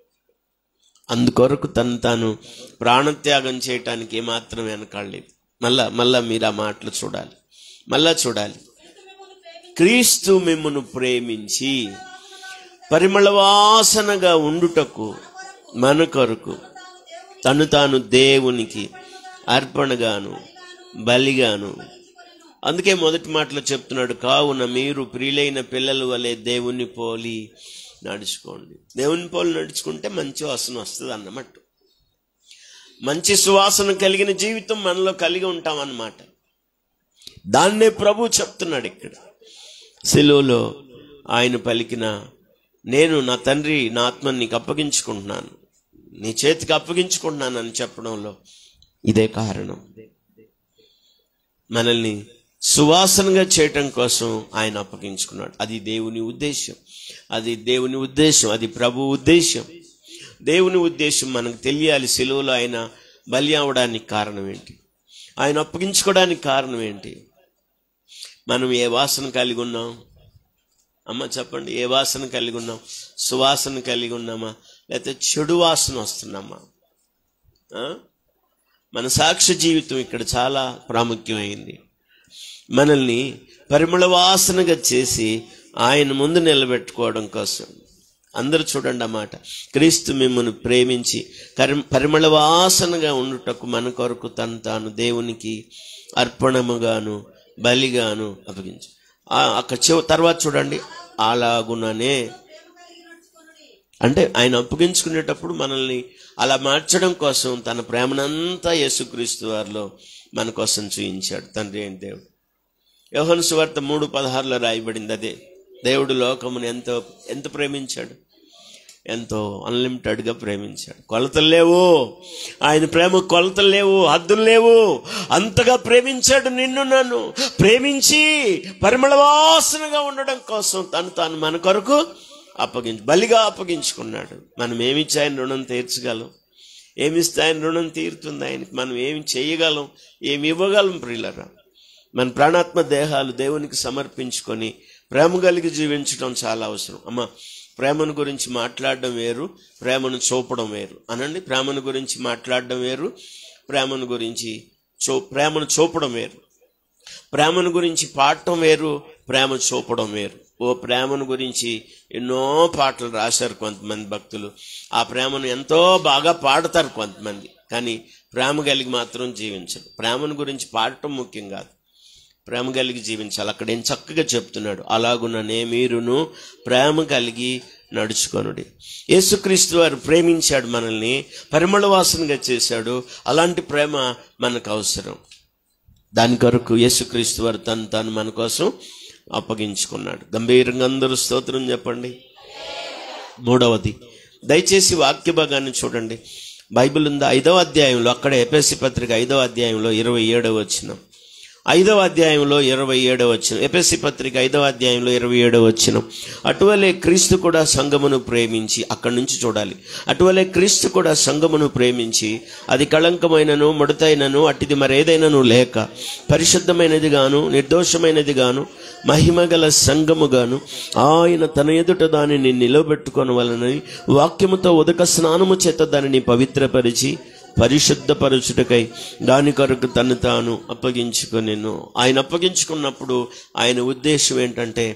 అందుకొరకు తను తాను ప్రాణత్యాగం చేయటానికి ఏమాత్రం వెనకాడలేదు. మళ్ళా మీరు ఆ మాటలు చూడాలి, మళ్ళా చూడాలి. క్రీస్తు మిమ్మును ప్రేమించి పరిమళ వాసనగా ఉండుటకు మన కొరకు తను తాను దేవునికి అర్పణగాను బలిగాను. అందుకే మొదటి మాటలో చెప్తున్నాడు, కావున మీరు ప్రియులైన పిల్లల వలె దేవుని పోలి నడుచుకోండి. దేవుని పోలి నడుచుకుంటే మంచి వాసన వస్తుంది అన్నమాట. మంచి సువాసన కలిగిన జీవితం మనలో కలిగి ఉంటాం అన్నమాట. దాన్నే ప్రభు చెప్తున్నాడు ఇక్కడ. సిలువలో ఆయన పలికిన, నేను నా తండ్రి నా ఆత్మని నీకు అప్పగించుకుంటున్నాను, నీ చేతికి అప్పగించుకుంటున్నాను అని చెప్పడంలో ఇదే కారణం. మనల్ని సువాసనగా చేయటం కోసం ఆయన అప్పగించుకున్నాడు. అది దేవుని ఉద్దేశం, అది దేవుని ఉద్దేశం, అది ప్రభు ఉద్దేశం. దేవుని ఉద్దేశం మనకు తెలియాలి. సిలువలో ఆయన బలి అవడానికి కారణం ఏంటి? ఆయన అప్పగించుకోవడానికి కారణం ఏంటి? మనం ఏ వాసన కలిగి ఉన్నాం? అమ్మ చెప్పండి, ఏ వాసన కలిగి ఉన్నాం? సువాసన కలిగి ఉన్నామా, లేకపోతే చెడు వాసన వస్తున్నామా? మన సాక్ష్య జీవితం ఇక్కడ చాలా ప్రాముఖ్యమైంది. మనల్ని పరిమళ వాసనగా చేసి ఆయన ముందు నిలబెట్టుకోవడం కోసం, అందరూ చూడండి ఆ మాట. క్రీస్తు మిమ్మల్ని ప్రేమించి పరిమళ వాసనగా ఉండుటకు మన కొరకు తను తాను దేవునికి అర్పణముగాను బలిగాను అప్పగించు. అక్కడ తర్వాత చూడండి, అలాగుననే అంటే ఆయన అప్పగించుకునేటప్పుడు మనల్ని అలా మార్చడం కోసం తన ప్రేమనంతా యేసుక్రీస్తు వారిలో మన కోసం చూయించాడు తండ్రి అయిన దేవుడు. యోహాను సువార్త 3:16 రాయబడింది అదే. దేవుడు లోకమును ఎంత ప్రేమించాడు, ఎంతో అన్లిమిటెడ్గా ప్రేమించాడు. కొలతలు లేవు, ఆయన ప్రేమ కొలతలు లేవు, హద్దులు లేవు. అంతగా ప్రేమించాడు నిన్ను నన్ను. ప్రేమించి పరిమళ వాసనగా ఉండడం కోసం తాను మన కొరకు బలిగా అప్పగించుకున్నాడు. మనం ఏమిచ్చి ఆయన రుణం తీర్చగలం? ఏమిస్తే ఆయన రుణం తీరుతుంది ఆయనకి? మనం ఏమి చేయగలం, ఏమి ఇవ్వగలం? ప్రియులరా, మన ప్రాణాత్మ దేహాలు దేవునికి సమర్పించుకొని ప్రేమ కలిగి జీవించడం చాలా అవసరం. అమ్మ, ప్రేమను గురించి మాట్లాడడం వేరు, ప్రేమను చూపడం వేరు అనండి. ప్రేమను గురించి మాట్లాడడం వేరు, ప్రేమను చూపడం వేరు. ప్రేమను గురించి పాడటం వేరు, ప్రేమ చూపడం వేరు. ప్రేమను గురించి ఎన్నో పాటలు రాశారు కొంతమంది భక్తులు. ఆ ప్రేమను ఎంతో బాగా పాడతారు కొంతమంది, కానీ ప్రేమ కలిగి మాత్రం జీవించరు. ప్రేమను గురించి పాడటం ముఖ్యం కాదు, ప్రేమ కలిగి జీవించాలి. అక్కడ ఏం చక్కగా చెప్తున్నాడు, అలాగుననే మీరును ప్రేమ కలిగి నడుచుకొనుడి. యేసుక్రీస్తు వారు ప్రేమించాడు, మనల్ని పరిమళ వాసనగా చేశాడు. అలాంటి ప్రేమ మనకు అవసరం. దాని కొరకు యేసుక్రీస్తు వారు తను మన కోసం అప్పగించుకున్నాడు. గంభీరంగా అందరూ స్తోత్రం చెప్పండి. మూడవది, దయచేసి వాక్య భాగాన్ని చూడండి. బైబిల్ ఉంది 5వ అధ్యాయంలో, అక్కడ ఎఫెసీ పత్రిక 5వ అధ్యాయంలో 27వ వచనం. 5వ అధ్యాయంలో 27వ వచనం. ఎఫెసీ పత్రిక 5వ అధ్యాయంలో 27వ వచనం. అటువలే క్రీస్తు కూడా సంఘమును ప్రేమించి, అక్కడి నుంచి చూడాలి. అటువలే క్రీస్తు కూడా సంఘమును ప్రేమించి అది కళంకమైనను ముడతైనను అట్టిది మరేదైనను లేక పరిశుద్ధమైనది గాను నిర్దోషమైనది గాను మహిమగల సంఘముగాను ఆయన తన ఎదుట దానిని నిలబెట్టుకొనవలనని వాక్యముతో ఉదక స్నానము చేత దానిని పవిత్రపరిచి పరిశుద్ధపరచుటకై దాని కొరకు తను తాను అప్పగించుకొనెను. ఆయన అప్పగించుకున్నప్పుడు ఆయన ఉద్దేశం ఏంటంటే,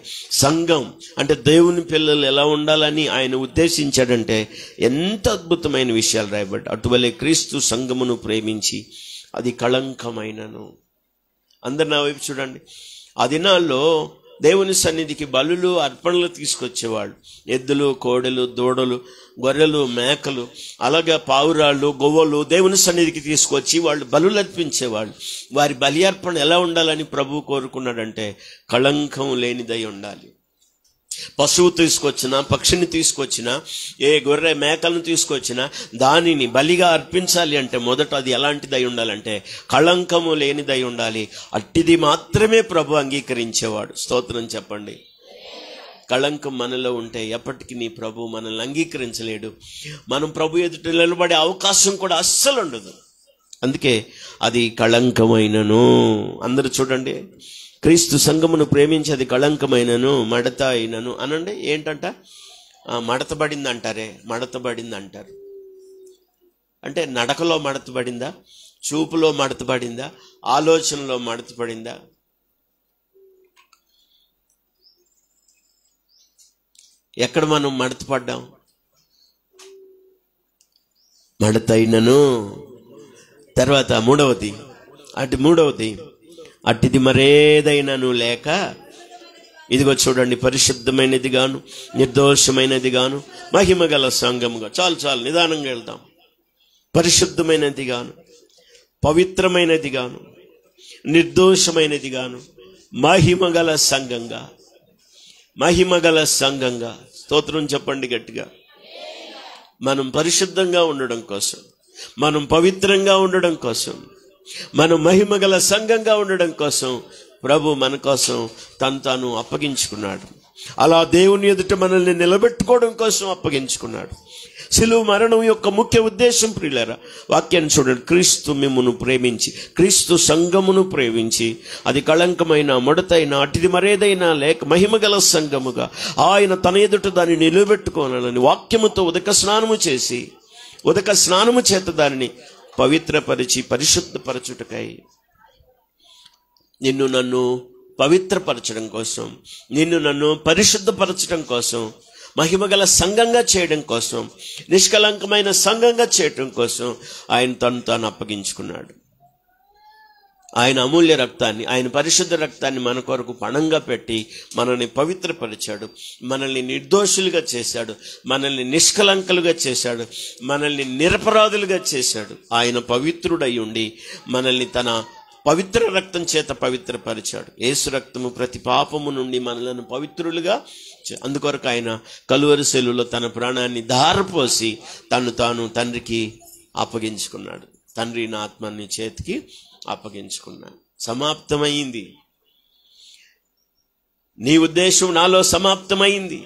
సంఘం అంటే దేవుని పిల్లలు ఎలా ఉండాలని ఆయన ఉద్దేశించాడంటే ఎంత అద్భుతమైన విషయాలు రాయబడ్డాయి. అటువలే క్రీస్తు సంఘమును ప్రేమించి అది కళంకమైనను. అందరు నా వైపు చూడండి. ఆ దినాల్లో దేవుని సన్నిధికి బలులు అర్పణలు తీసుకొచ్చేవాళ్ళు. ఎద్దులు, కోడెలు, దూడలు, గొర్రెలు, మేకలు, అలాగే పావురాళ్ళు, గొవ్వలు దేవుని సన్నిధికి తీసుకొచ్చి వాళ్ళు బలులు అర్పించేవాళ్ళు. వారి బలి అర్పణ ఎలా ఉండాలని ప్రభువు కోరుకున్నాడంటే కళంకం లేనిదై ఉండాలి. పశువు తీసుకొచ్చినా, పక్షిని తీసుకొచ్చినా, ఏ గొర్రె మేకలను తీసుకొచ్చినా దానిని బలిగా అర్పించాలి అంటే మొదట అది ఎలాంటిదై ఉండాలంటే కళంకము లేనిదై ఉండాలి. అట్టిది మాత్రమే ప్రభు అంగీకరించేవాడు. స్తోత్రం చెప్పండి. కళంకం మనలో ఉంటే ఎప్పటికీ నీ ప్రభు మనల్ని అంగీకరించలేడు. మనం ప్రభు ఎదుట నిలబడే అవకాశం కూడా అస్సలు ఉండదు. అందుకే అది కళంకమైనను. అందరూ చూడండి, క్రీస్తు సంఘమును ప్రేమించి అది కళంకమైనను మడత అయినను అనండి. ఏంటంట? మడతబడింది అంటారే, మడతబడింది అంటారు అంటే నడకలో మడతబడిందా, చూపులో మడతబడిందా, ఆలోచనలో మడతబడిందా? ఎక్కడ మనం మడతపడ్డాం? మడతైనను. తర్వాత మూడవది అట్టిది మరేదైనాను లేక, ఇదిగో చూడండి, పరిశుద్ధమైనది గాను నిర్దోషమైనది గాను మహిమగల సంఘముగా. చాలు నిదానంగా వెళ్దాం. పరిశుద్ధమైనది గాను పవిత్రమైనది గాను నిర్దోషమైనది గాను మహిమగల సంఘంగా. స్తోత్రం చెప్పండి గట్టిగా. మనం పరిశుద్ధంగా ఉండడం కోసం, మనం పవిత్రంగా ఉండడం కోసం, మనం మహిమగల సంఘంగా ఉండడం కోసం ప్రభు మన కోసం తాను అప్పగించుకున్నాడు. అలా దేవుని ఎదుట మనల్ని నిలబెట్టుకోవడం కోసం అప్పగించుకున్నాడు. శిలువ మరణం యొక్క ముఖ్య ఉద్దేశం ప్రియులారా, వాక్యాన్ని చూడండి. క్రీస్తు మిమ్మును ప్రేమించి, క్రీస్తు సంఘమును ప్రేమించి అది కళంకమైన ముడతైన అటిది మరేదైనా లేక మహిమగల సంఘముగా ఆయన తన ఎదుట దాన్ని నిలబెట్టుకోవాలని వాక్యముతో ఉదక స్నానము చేత దానిని పవిత్రపరిచి పరిశుద్ధపరచుటకై, నిన్ను నన్ను పవిత్రపరచడం కోసం, నిన్ను నన్ను పరిశుద్ధపరచడం కోసం మహిమగల సంఘంగా చేయడం కోసం, నిష్కలంకమైన సంఘంగా చేయడం కోసం ఆయన తను తాను అప్పగించుకున్నాడు. ఆయన అమూల్య రక్తాన్ని, ఆయన పరిశుద్ధ రక్తాన్ని మన కొరకు పణంగా పెట్టి మనల్ని పవిత్రపరిచాడు, మనల్ని నిర్దోషులుగా చేశాడు, మనల్ని నిష్కలంకలుగా చేశాడు, మనల్ని నిరపరాధులుగా చేశాడు. ఆయన పవిత్రుడై ఉండి మనల్ని తన పవిత్ర రక్తం చేత పవిత్రపరిచాడు. యేసు రక్తము ప్రతి పాపము నుండి మనలను పవిత్రులుగా, అందుకొరకు ఆయన కలువరి శిలువలో తన ప్రాణాన్ని ధారపోసి తను తాను తండ్రికి అప్పగించుకున్నాడు. తండ్రి నా ఆత్మని చేతికి అప్పగించుకున్నాను. సమాప్తమైంది. నీ ఉద్దేశం నాలో సమాప్తమైంది.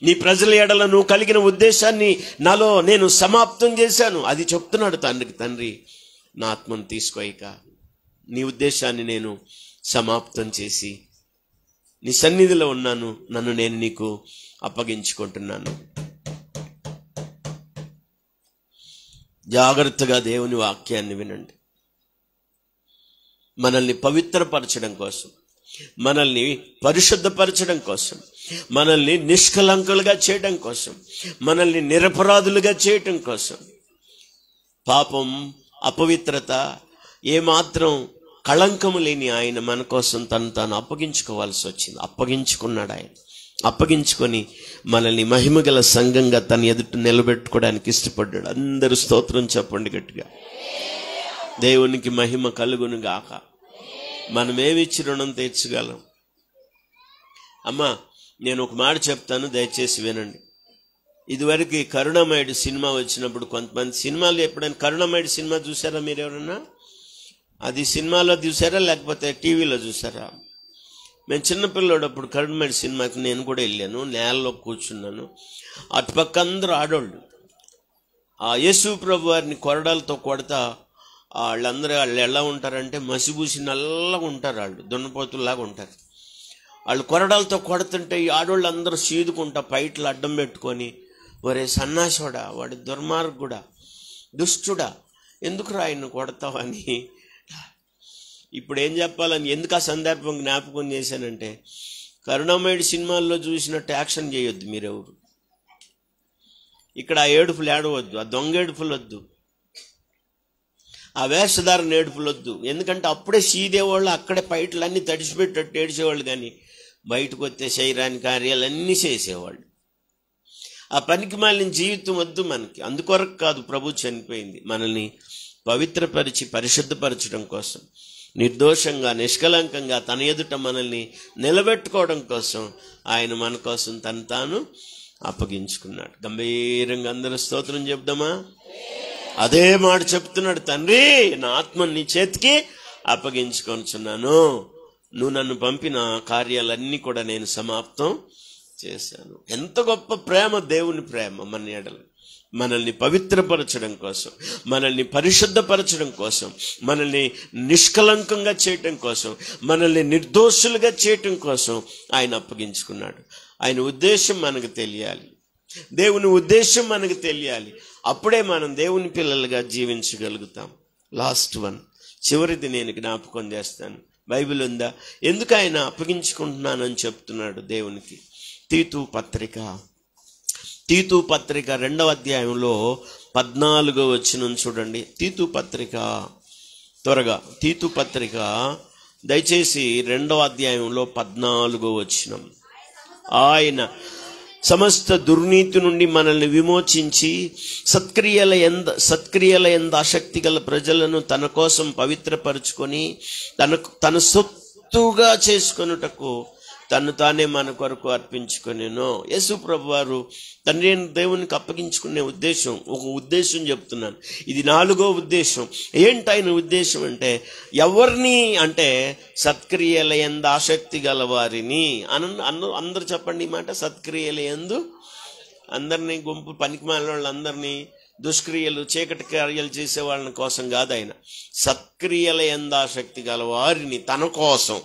నీ ప్రజల ఎడల నువ్వు కలిగిన ఉద్దేశాన్ని నాలో నేను సమాప్తం చేశాను. అది చెప్తున్నాడు తండ్రికి. తండ్రి నా ఆత్మను తీసుకోయిక నీ ఉద్దేశాన్ని నేను సమాప్తం చేసి నీ సన్నిధిలో ఉన్నాను, నన్ను నేను నీకు అప్పగించుకుంటున్నాను. జాగ్రత్తగా దేవుని వాక్యాన్ని వినండి. మనల్ని పవిత్రపరచడం కోసం, మనల్ని పరిశుద్ధపరచడం కోసం, మనల్ని నిష్కలంకులుగా చేయడం కోసం, మనల్ని నిరపరాధులుగా చేయటం కోసం, పాపం, అపవిత్రత, ఏమాత్రం కళంకము లేని ఆయన మన కోసం తను తాను అప్పగించుకోవాల్సి వచ్చింది. అప్పగించుకున్నాడు. ఆయన అప్పగించుకొని మనల్ని మహిమగల సంఘంగా తన ఎదుట నిలబెట్టుకోవడానికి ఇష్టపడ్డాడు. అందరూ స్తోత్రం చెప్పండి గట్టిగా. దేవునికి మహిమ కలుగును గాక. మనమేమిచ్చి రుణం తీర్చగలం? అమ్మా, నేను ఒక మాట చెప్తాను, దయచేసి వినండి. ఇదివరకు కరుణామయుడు సినిమా వచ్చినప్పుడు కొంతమంది, సినిమాలు ఎప్పుడైనా కరుణామయుడు సినిమా చూసారా మీరు ఎవరన్నా? అది సినిమాలో చూసారా లేకపోతే టీవీలో చూసారా? మేము చిన్నపిల్లడప్పుడు కరుణామయుడు సినిమాకి నేను కూడా వెళ్ళాను. నేలలో కూర్చున్నాను. అటుపక్క అందరూ ఆడోళ్ళు ఆ యేసు ప్రభు వారిని కొరడాలతో కొడతా వాళ్ళు ఎలా ఉంటారంటే మసిబూసి నల్లగా ఉంటారు. వాళ్ళు దున్నపోతుల్లాగా ఉంటారు. వాళ్ళు కొరడాలతో కొడుతుంటే ఈ ఆడవాళ్ళు అందరూ సీదుకుంటా పైట్లు అడ్డం పెట్టుకొని, ఒరే సన్నాసుడా, వాడి దుర్మార్గుడా, దుష్టుడా, ఎందుకు ఆయన్ని కొడతావని. ఇప్పుడు ఏం చెప్పాలని ఎందుకు ఆ సందర్భం జ్ఞాపకం చేశానంటే, కరుణామయుడు సినిమాల్లో చూసినట్టు యాక్షన్ చేయొద్దు మీరెవరు. ఇక్కడ ఆ ఏడుపులు ఏడవద్దు, ఆ దొంగ ఏడుపులు వద్దు, ఆ వేషధారణ ఏడుపులు వద్దు. ఎందుకంటే అప్పుడే సీదేవాళ్ళు అక్కడే పైట్లన్నీ తడిసిపెట్టట్టు ఏడిచేవాళ్ళు, కానీ బయటకు వస్తే శరీరాని కార్యాలన్నీ చేసేవాళ్ళు. ఆ పనికి మాలిన జీవితం వద్దు మనకి. అందుకొరకు కాదు ప్రభు చనిపోయింది, మనల్ని పవిత్రపరిచి పరిశుద్ధపరచడం కోసం, నిర్దోషంగా నిష్కలంకంగా తన ఎదుట మనల్ని నిలబెట్టుకోవడం కోసం ఆయన మన కోసం తను తాను అప్పగించుకున్నాడు. గంభీరంగా అందరూ స్తోత్రం చెప్దామా? అదే మాట చెప్తున్నాడు. తండ్రి నా ఆత్మని నీ చేతికి అప్పగించుకొనుచున్నాను, నువ్వు నన్ను పంపిన కార్యాలన్నీ కూడా నేను సమాప్తం చేశాను. ఎంత గొప్ప ప్రేమ దేవుని ప్రేమ మన ఎడల. మనల్ని పవిత్రపరచడం కోసం, మనల్ని పరిశుద్ధపరచడం కోసం, మనల్ని నిష్కలంకంగా చేయటం కోసం, మనల్ని నిర్దోషులుగా చేయటం కోసం ఆయన అప్పగించుకున్నాడు. ఆయన ఉద్దేశం మనకు తెలియాలి, దేవుని ఉద్దేశం మనకు తెలియాలి. అప్పుడే మనం దేవుని పిల్లలుగా జీవించగలుగుతాం. లాస్ట్ వన్, చివరిది నేను జ్ఞాపకం చేస్తాను. బైబిల్ ఉందా? ఎందుకు ఆయన అప్పగించుకుంటున్నానని చెప్తున్నాడు దేవునికి? తీతు పత్రిక 2వ అధ్యాయంలో 14వ వచనం చూడండి. తీతు పత్రిక, త్వరగా తీతు పత్రిక దయచేసి 2వ అధ్యాయంలో 14వ వచనం. ఆయన సమస్త దుర్నీతి నుండి మనల్ని విమోచించి సత్క్రియల యందు ఆసక్తి గల ప్రజలను తన కోసం పవిత్రపరుచుకొని తన సొత్తుగా చేసుకొనుటకు తను తానే మన కొరకు అర్పించుకొనేను. యేసు ప్రభు వారు తండ్రి దేవునికి అప్పగించుకునే ఉద్దేశం, ఒక ఉద్దేశం చెప్తున్నాను. ఇది 4వ ఉద్దేశం. ఏంటి ఆయన ఉద్దేశం అంటే, ఎవరిని అంటే సత్క్రియల యందు ఆసక్తి గల వారిని. అందరూ చెప్పండి ఈ మాట. సత్క్రియల యందు అందరినీ, గుంపు పనికిమాలిన వాళ్ళందరినీ, దుష్క్రియలు చీకటి కార్యాలు చేసే వాళ్ళని కోసం కాదు ఆయన. సత్క్రియల యందు ఆసక్తి గల వారిని తన కోసం.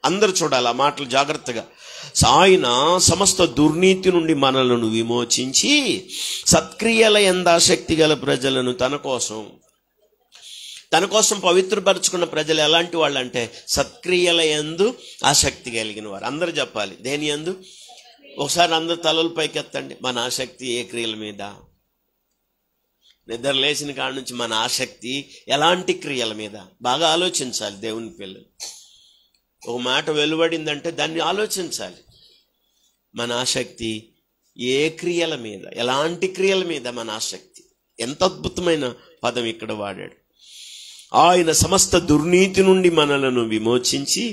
అందరు చూడాలి ఆ మాటలు జాగ్రత్తగా. ఆయన సమస్త దుర్నీతి నుండి మనలను విమోచించి సత్క్రియల యందు ఆసక్తి గల ప్రజలను తన కోసం పవిత్రపరుచుకున్న ప్రజలు ఎలాంటి వాళ్ళు అంటే సత్క్రియల యందు ఆసక్తి కలిగిన వారు. అందరు చెప్పాలి. దేని యందు? ఒకసారి అందరు తలలు పైకెత్తండి. మన ఆసక్తి ఏ క్రియల మీద? నిద్ర లేచిన కాడ నుంచి మన ఆసక్తి ఎలాంటి క్రియల మీద? బాగా ఆలోచించాలి దేవుని పిల్లలు. ఒక మాట వెలువడిందంటే దాన్ని ఆలోచించాలి. మన ఆసక్తి ఏ క్రియల మీద, ఎలాంటి క్రియల మీద మన ఆసక్తి? ఎంత అద్భుతమైన పదం ఇక్కడ వాడాడు. ఆయన సమస్త దుర్నీతి నుండి మనలను విమోచించి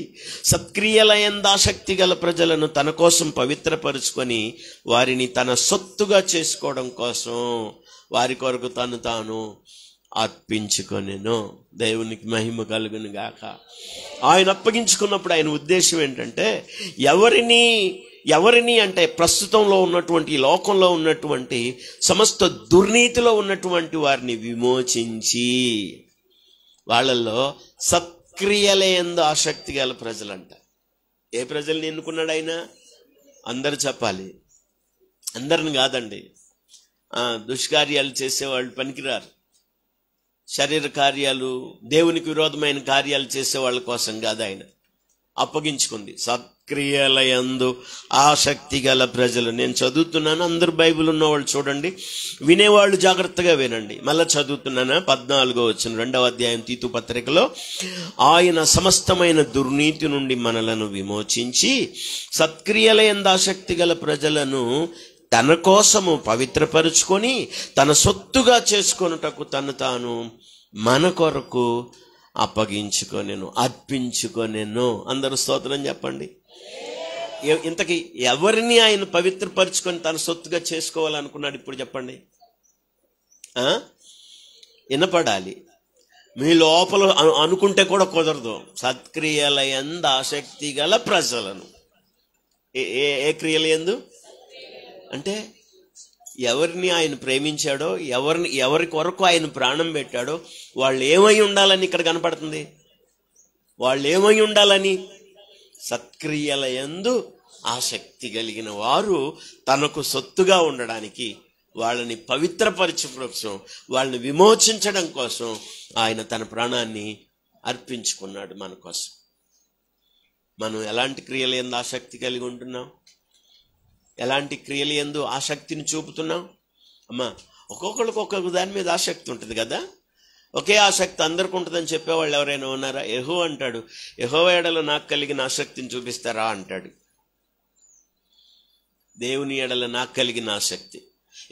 సత్క్రియలయందు ఆసక్తి గల ప్రజలను తన కోసం పవిత్రపరుచుకొని వారిని తన సొత్తుగా చేసుకోవడం కోసం వారి కొరకు తను తాను అర్పించుకొనెను. దేవునికి మహిమ కలుగును గాక. ఆయన అప్పగించుకున్నప్పుడు ఆయన ఉద్దేశం ఏంటంటే ఎవరిని అంటే ప్రస్తుతంలో ఉన్నటువంటి ఈ లోకంలో ఉన్నటువంటి సమస్త దుర్నీతిలో ఉన్నటువంటి వారిని విమోచించి వాళ్ళల్లో సత్క్రియలయందు ఆసక్తి గల ప్రజలంట. ఏ ప్రజల్ని ఎన్నుకున్నాడు ఆయన? అందరు చెప్పాలి. అందరిని కాదండి. దుష్కార్యాలు చేసేవాళ్ళు పనికిరారు. శరీర కార్యాలు, దేవునికి విరోధమైన కార్యాలు చేసేవాళ్ళ కోసం కాదు ఆయన అప్పగించుకుంది. సత్క్రియలయందు ఆసక్తి గల ప్రజలు. నేను చదువుతున్నాను, అందరు బైబిల్ ఉన్నవాళ్ళు చూడండి, వినేవాళ్ళు జాగ్రత్తగా వినండి. మళ్ళీ చదువుతున్నాను. 14వ వచనం 2వ అధ్యాయం తీతు పత్రికలో, ఆయన సమస్తమైన దుర్నీతి నుండి మనలను విమోచించి సత్క్రియలయందు ఆసక్తి గల ప్రజలను తన కోసము పవిత్రపరుచుకొని తన సొత్తుగా చేసుకొనుటకు తను తాను మన కొరకు అప్పగించుకొనెను, అర్పించుకొనెను. అందరూ స్తోత్రం చెప్పండి. ఇంతకీ ఎవరిని ఆయన పవిత్రపరుచుకొని తన సొత్తుగా చేసుకోవాలనుకున్నాడు? ఇప్పుడు చెప్పండి. వినపడాలి. మీ లోపల అనుకుంటే కూడా కుదరదు. సత్క్రియలయందు ఆసక్తి గల ప్రజలను. ఏ క్రియల యందు అంటే ఎవరిని ఆయన ప్రేమించాడో, ఎవరి కొరకు ఆయన ప్రాణం పెట్టాడో వాళ్ళు ఏమై ఉండాలని ఇక్కడ కనపడుతుంది. వాళ్ళు ఏమై ఉండాలని? సత్క్రియలయందు ఆసక్తి కలిగిన వారు తనకు సొత్తుగా ఉండడానికి, వాళ్ళని పవిత్రపరచడం కోసం, వాళ్ళని విమోచించడం కోసం ఆయన తన ప్రాణాన్ని అర్పించుకున్నాడు మన కోసం. మనం ఎలాంటి క్రియలయందు ఆసక్తి కలిగి ఉంటున్నాం? ఎలాంటి క్రియలు యందు ఆసక్తిని చూపుతున్నాం? అమ్మా, ఒక్కొక్కరికి ఒక్కొక్క దాని మీద ఆసక్తి ఉంటుంది కదా. ఒకే ఆసక్తి అందరికి ఉంటుందని చెప్పేవాళ్ళు ఎవరైనా ఉన్నారా? యెహోవా అంటాడు, యెహోవా ఎడల నాకు కలిగిన ఆసక్తిని చూపిస్తారా అంటాడు. దేవుని ఎడల నాకు కలిగిన ఆసక్తి.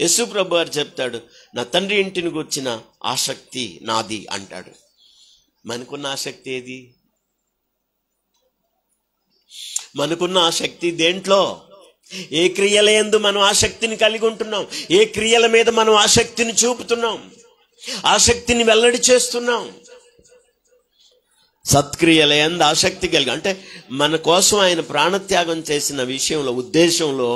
యేసు ప్రభు వారు చెప్తాడు, నా తండ్రి ఇంటిని గుర్చిన ఆసక్తి నాది అంటాడు. మనకున్న ఆసక్తి ఏది? మనకున్న ఆసక్తి దేంట్లో? ఏ క్రియల యందు మనం ఆసక్తిని కలిగి ఉంటున్నాం? ఏ క్రియల మీద మనం ఆసక్తిని చూపుతున్నాం? ఆసక్తిని వెల్లడి చేస్తున్నాం? సత్క్రియల యందు ఆసక్తి కలిగి, అంటే మన కోసం ఆయన ప్రాణత్యాగం చేసిన విషయంలో, ఉద్దేశంలో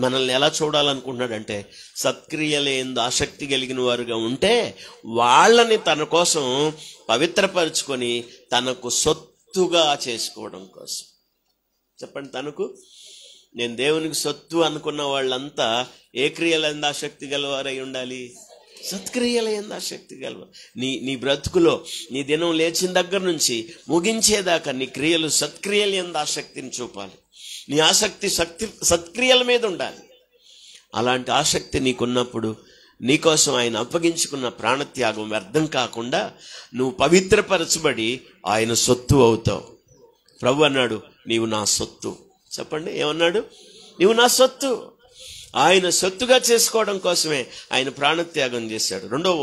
మనల్ని ఎలా చూడాలనుకుంటున్నాడంటే, సత్క్రియల యందు ఆసక్తి కలిగిన వారుగా ఉంటే వాళ్ళని తన కోసం పవిత్రపరుచుకొని తనకు సొత్తుగా చేసుకోవడం కోసం. చెప్పండి, తనకు. నేను దేవునికి సొత్తు అనుకున్న వాళ్ళంతా ఏ క్రియలందు ఆసక్తి గలవారై ఉండాలి? సత్క్రియలందు ఆసక్తి గలవారు. నీ బ్రతుకులో నీ దినం లేచిన దగ్గర నుంచి ముగించేదాకా నీ క్రియలు సత్క్రియలందు ఆసక్తిని చూపాలి. నీ ఆసక్తి సత్క్రియల మీద ఉండాలి. అలాంటి ఆసక్తి నీకున్నప్పుడు నీకోసం ఆయన అప్పగించుకున్న ప్రాణత్యాగం వ్యర్థం కాకుండా నువ్వు పవిత్రపరచబడి ఆయన సొత్తు అవుతావు. ప్రభు అన్నాడు, నీవు నా సొత్తు. చెప్పండి, ఏమన్నాడు? నీవు నా సొత్తు. ఆయన సొత్తుగా చేసుకోవడం కోసమే ఆయన ప్రాణత్యాగం చేశాడు. 2వ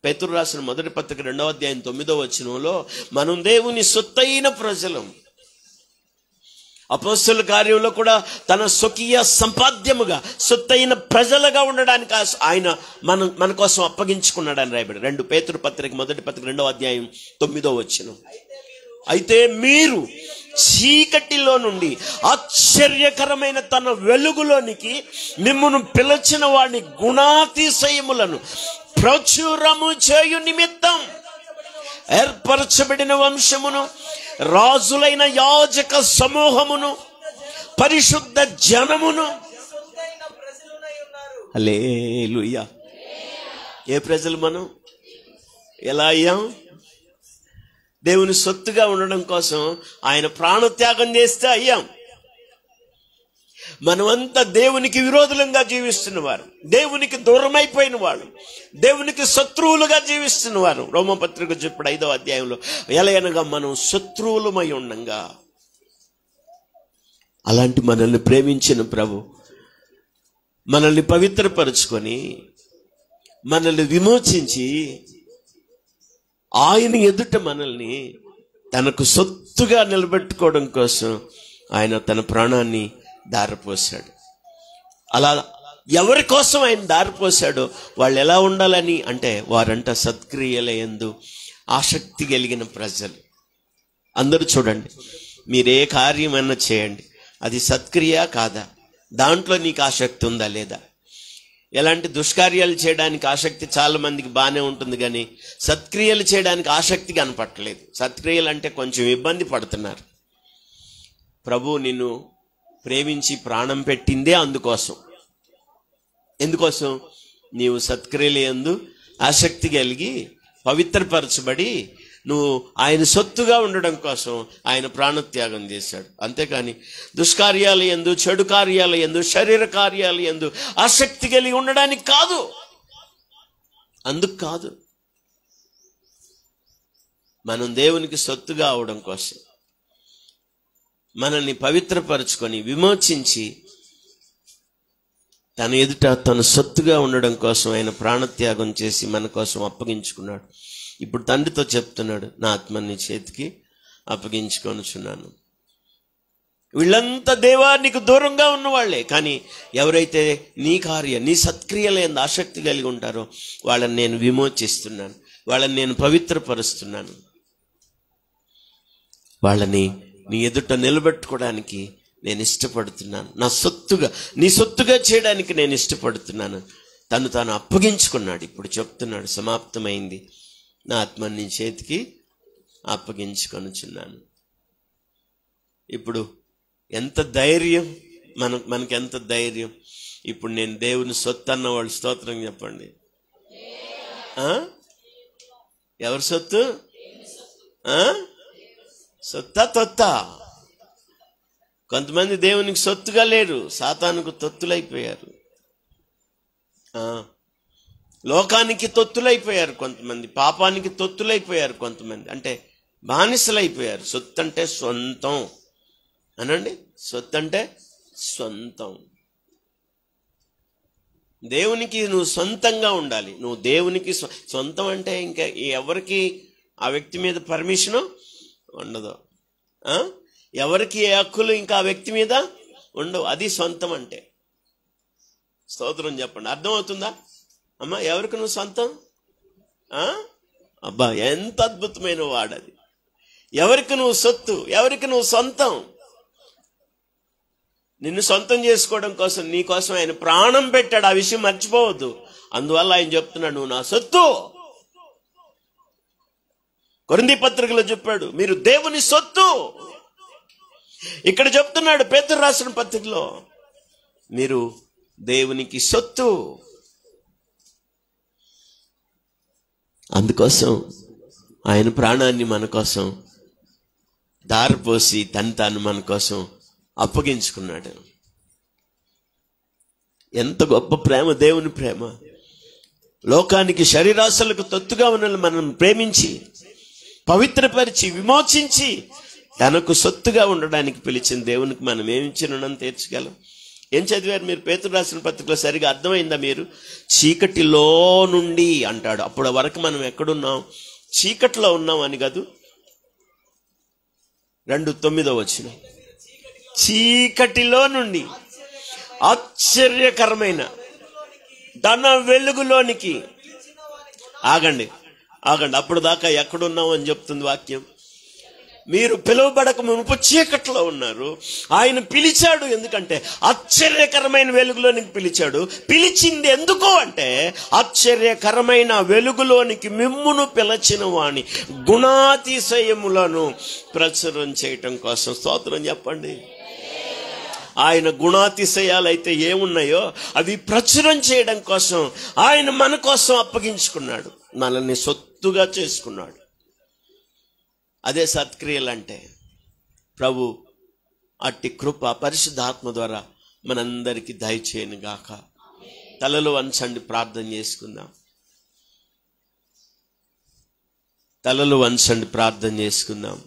పేతురు రాసిన 1వ పత్రిక 2వ అధ్యాయం 9వ వచనంలో, మనం దేవుని సొత్తైన ప్రజలం. అపోస్తలుల కార్యంలో కూడా తన స్వకీయ సంపాద్యముగా సొత్తైన ప్రజలుగా ఉండడానికి ఆయన మన కోసం అప్పగించుకున్నాడని రాయబడి 2 పేతురు పత్రిక 1వ పత్రిక 2వ అధ్యాయం 9వ వచనం. అయితే మీరు చీకటిలో నుండి ఆశ్చర్యకరమైన తన వెలుగులోనికి మిమ్మును పిలిచిన వాడిని గుణాతిశయములను ప్రచురము చేయు నిమిత్తం ఏర్పరచబడిన వంశమును, రాజులైన యాజక సమూహమును, పరిశుద్ధ జనమును. హల్లెలూయా. ఏ ప్రజలు మనం? ఎలా అయ్యాం? దేవుని సొత్తుగా ఉండడం కోసం ఆయన ప్రాణత్యాగం చేస్తే అయ్యాం. మనమంతా దేవునికి విరోధులంగా జీవిస్తున్న వారు, దేవునికి దూరమైపోయిన వారు, దేవునికి శత్రువులుగా జీవిస్తున్న వారు. రోమపత్రిక చెప్పాడు 5వ అధ్యాయంలో, ఎలయనగా మనం శత్రువులమై ఉండంగా. అలాంటి మనల్ని ప్రేమించిన ప్రభు మనల్ని పవిత్రపరుచుకొని మనల్ని విమోచించి ఆయన ఎదుట మనల్ని తనకు సొత్తుగా నిలబెట్టుకోవడం కోసం ఆయన తన ప్రాణాన్ని దారపోశాడు. అలా ఎవరి కోసం ఆయన దారిపోశాడో వాళ్ళు ఎలా ఉండాలని అంటే, వారంట సత్క్రియల యందు ఆసక్తి కలిగిన ప్రజలు. అందరూ చూడండి, మీరే కార్యమన్నా చేయండి, అది సత్క్రియ కాదా, దాంట్లో నీకు ఆసక్తి ఉందా లేదా? ఎలాంటి దుష్కార్యాలు చేయడానికి ఆసక్తి చాలా మందికి బాగానే ఉంటుంది, కానీ సత్క్రియలు చేయడానికి ఆసక్తి కనపట్టలేదు. సత్క్రియలు అంటే కొంచెం ఇబ్బంది పడుతున్నారు. ప్రభు నిన్ను ప్రేమించి ప్రాణం పెట్టిందే అందుకోసం. ఎందుకోసం? నీవు సత్క్రియల యందు ఆసక్తి కలిగి పవిత్రపరచబడి నువ్వు ఆయన సొత్తుగా ఉండడం కోసం ఆయన ప్రాణత్యాగం చేశాడు. అంతేకాని దుష్కార్యాల యందు, చెడు కార్యాల యందు, శరీర కార్యాల యందు ఆసక్తి కలిగి ఉండడానికి కాదు. అందుకు కాదు, మనం దేవునికి సొత్తుగా అవడం కోసం, మనల్ని పవిత్రపరచుకొని విమోచించి తన ఎదుట తన సొత్తుగా ఉండడం కోసం ఆయన ప్రాణత్యాగం చేసి మన కోసం అప్పగించుకున్నాడు. ఇప్పుడు తండ్రితో చెప్తున్నాడు, నా ఆత్మని నీ చేతికి అప్పగించుకొనుచున్నాను. వీళ్ళంతా దేవానికి దూరంగా ఉన్నవాళ్లే, కానీ ఎవరైతే నీ సత్క్రియల యందు ఆసక్తి కలిగి ఉంటారో వాళ్ళని నేను విమోచిస్తున్నాను, వాళ్ళని నేను పవిత్రపరుస్తున్నాను, వాళ్ళని నీ ఎదుట నిలబెట్టుకోవడానికి నేను ఇష్టపడుతున్నాను, నీ సొత్తుగా చేయడానికి నేను ఇష్టపడుతున్నాను. తాను అప్పగించుకున్నాడు. ఇప్పుడు చెప్తున్నాడు, సమాప్తమైంది, నా ఆత్మని నీ చేతికి అప్పగించుకొనుచున్నాను. ఇప్పుడు ఎంత ధైర్యం మనకి ఎంత ధైర్యం. ఇప్పుడు నేను దేవుని సొత్తు అన్న వాళ్ళు స్తోత్రం చెప్పండి. ఎవరి సొత్తు? సొత్తా తొత్తా? కొంతమంది దేవునికి సొత్తుగా లేరు, సాతానుకు తొత్తులైపోయారు. లోకానికి తొత్తులైపోయారు కొంతమంది, పాపానికి తొత్తులైపోయారు కొంతమంది, అంటే బానిసలైపోయారు. సొత్తు అంటే సొంతం అనండి, సొత్తు అంటే సొంతం. దేవునికి నువ్వు సొంతంగా ఉండాలి. నువ్వు దేవునికి సొంతం అంటే ఇంకా ఎవరికి ఆ వ్యక్తి మీద పర్మిషను ఉండదు, ఎవరికి ఏ హక్కులు ఇంకా ఆ వ్యక్తి మీద ఉండవు. అది సొంతం అంటే. స్తోత్రం చెప్పండి. అర్థమవుతుందా అమ్మా? ఎవరికి నువ్వు సొంతం? అబ్బా, ఎంత అద్భుతమైన వాడది. ఎవరికి నువ్వు సొత్తు, ఎవరికి నువ్వు సొంతం. నిన్ను సొంతం చేసుకోవడం కోసం నీ కోసం ఆయన ప్రాణం పెట్టాడు. ఆ విషయం మర్చిపోవద్దు. అందువల్ల ఆయన చెప్తున్నాడు, నువ్వు నా సొత్తు. కొరింథీ పత్రికలో చెప్పాడు, మీరు దేవుని సొత్తు. ఇక్కడ చెప్తున్నాడు పేతురు రాసిన పత్రికలో, మీరు దేవునికి సొత్తు. అందుకోసం ఆయన ప్రాణాన్ని మన కోసం దారిపోసి తాను మన కోసం అప్పగించుకున్నాడు. ఎంత గొప్ప ప్రేమ, దేవుని ప్రేమ. లోకానికి శరీరాశలకు తొత్తుగా ఉన్న మనం ప్రేమించి పవిత్రపరిచి విమోచించి తనకు సొత్తుగా ఉండడానికి పిలిచిన దేవునికి మనం ఏమిచ్చి రుణం తీర్చగలం? ఏం చదివారు మీరు? పేతురు రాసిన పత్రికలో సరిగా అర్థమైందా? మీరు చీకటిలో నుండి అంటాడు. అప్పటి వరకు మనం ఎక్కడున్నాం? చీకటిలో ఉన్నాం అని కాదు. 2:9 చీకటిలో నుండి ఆశ్చర్యకరమైన తన వెలుగులోనికి. ఆగండి, అప్పుడు దాకా ఎక్కడున్నాం అని చెప్తుంది వాక్యం. మీరు పిలువబడక మునుపు చీకట్లో ఉన్నారు, ఆయన పిలిచాడు. ఎందుకంటే ఆశ్చర్యకరమైన వెలుగులోనికి పిలిచాడు. పిలిచింది ఎందుకు అంటే, ఆశ్చర్యకరమైన వెలుగులోనికి మిమ్మును పిలచిన వాణి గుణాతిశయములను ప్రచురం చేయటం కోసం. స్తోత్రం చెప్పండి. ఆయన గుణాతిశయాలు అయితే ఏమున్నాయో అవి ప్రచురం చేయడం కోసం ఆయన మన కోసం అప్పగించుకున్నాడు, మనల్ని సొత్తుగా చేసుకున్నాడు. అదే సత్క్రియలు అంటే. ప్రభు అట్టి కృప పరిశుద్ధాత్మ ద్వారా మనందరికీ దయచేయను గాక. తలలు వంచండి, ప్రార్థన చేసుకుందాం. తలలు వంచండి, ప్రార్థన చేసుకుందాం.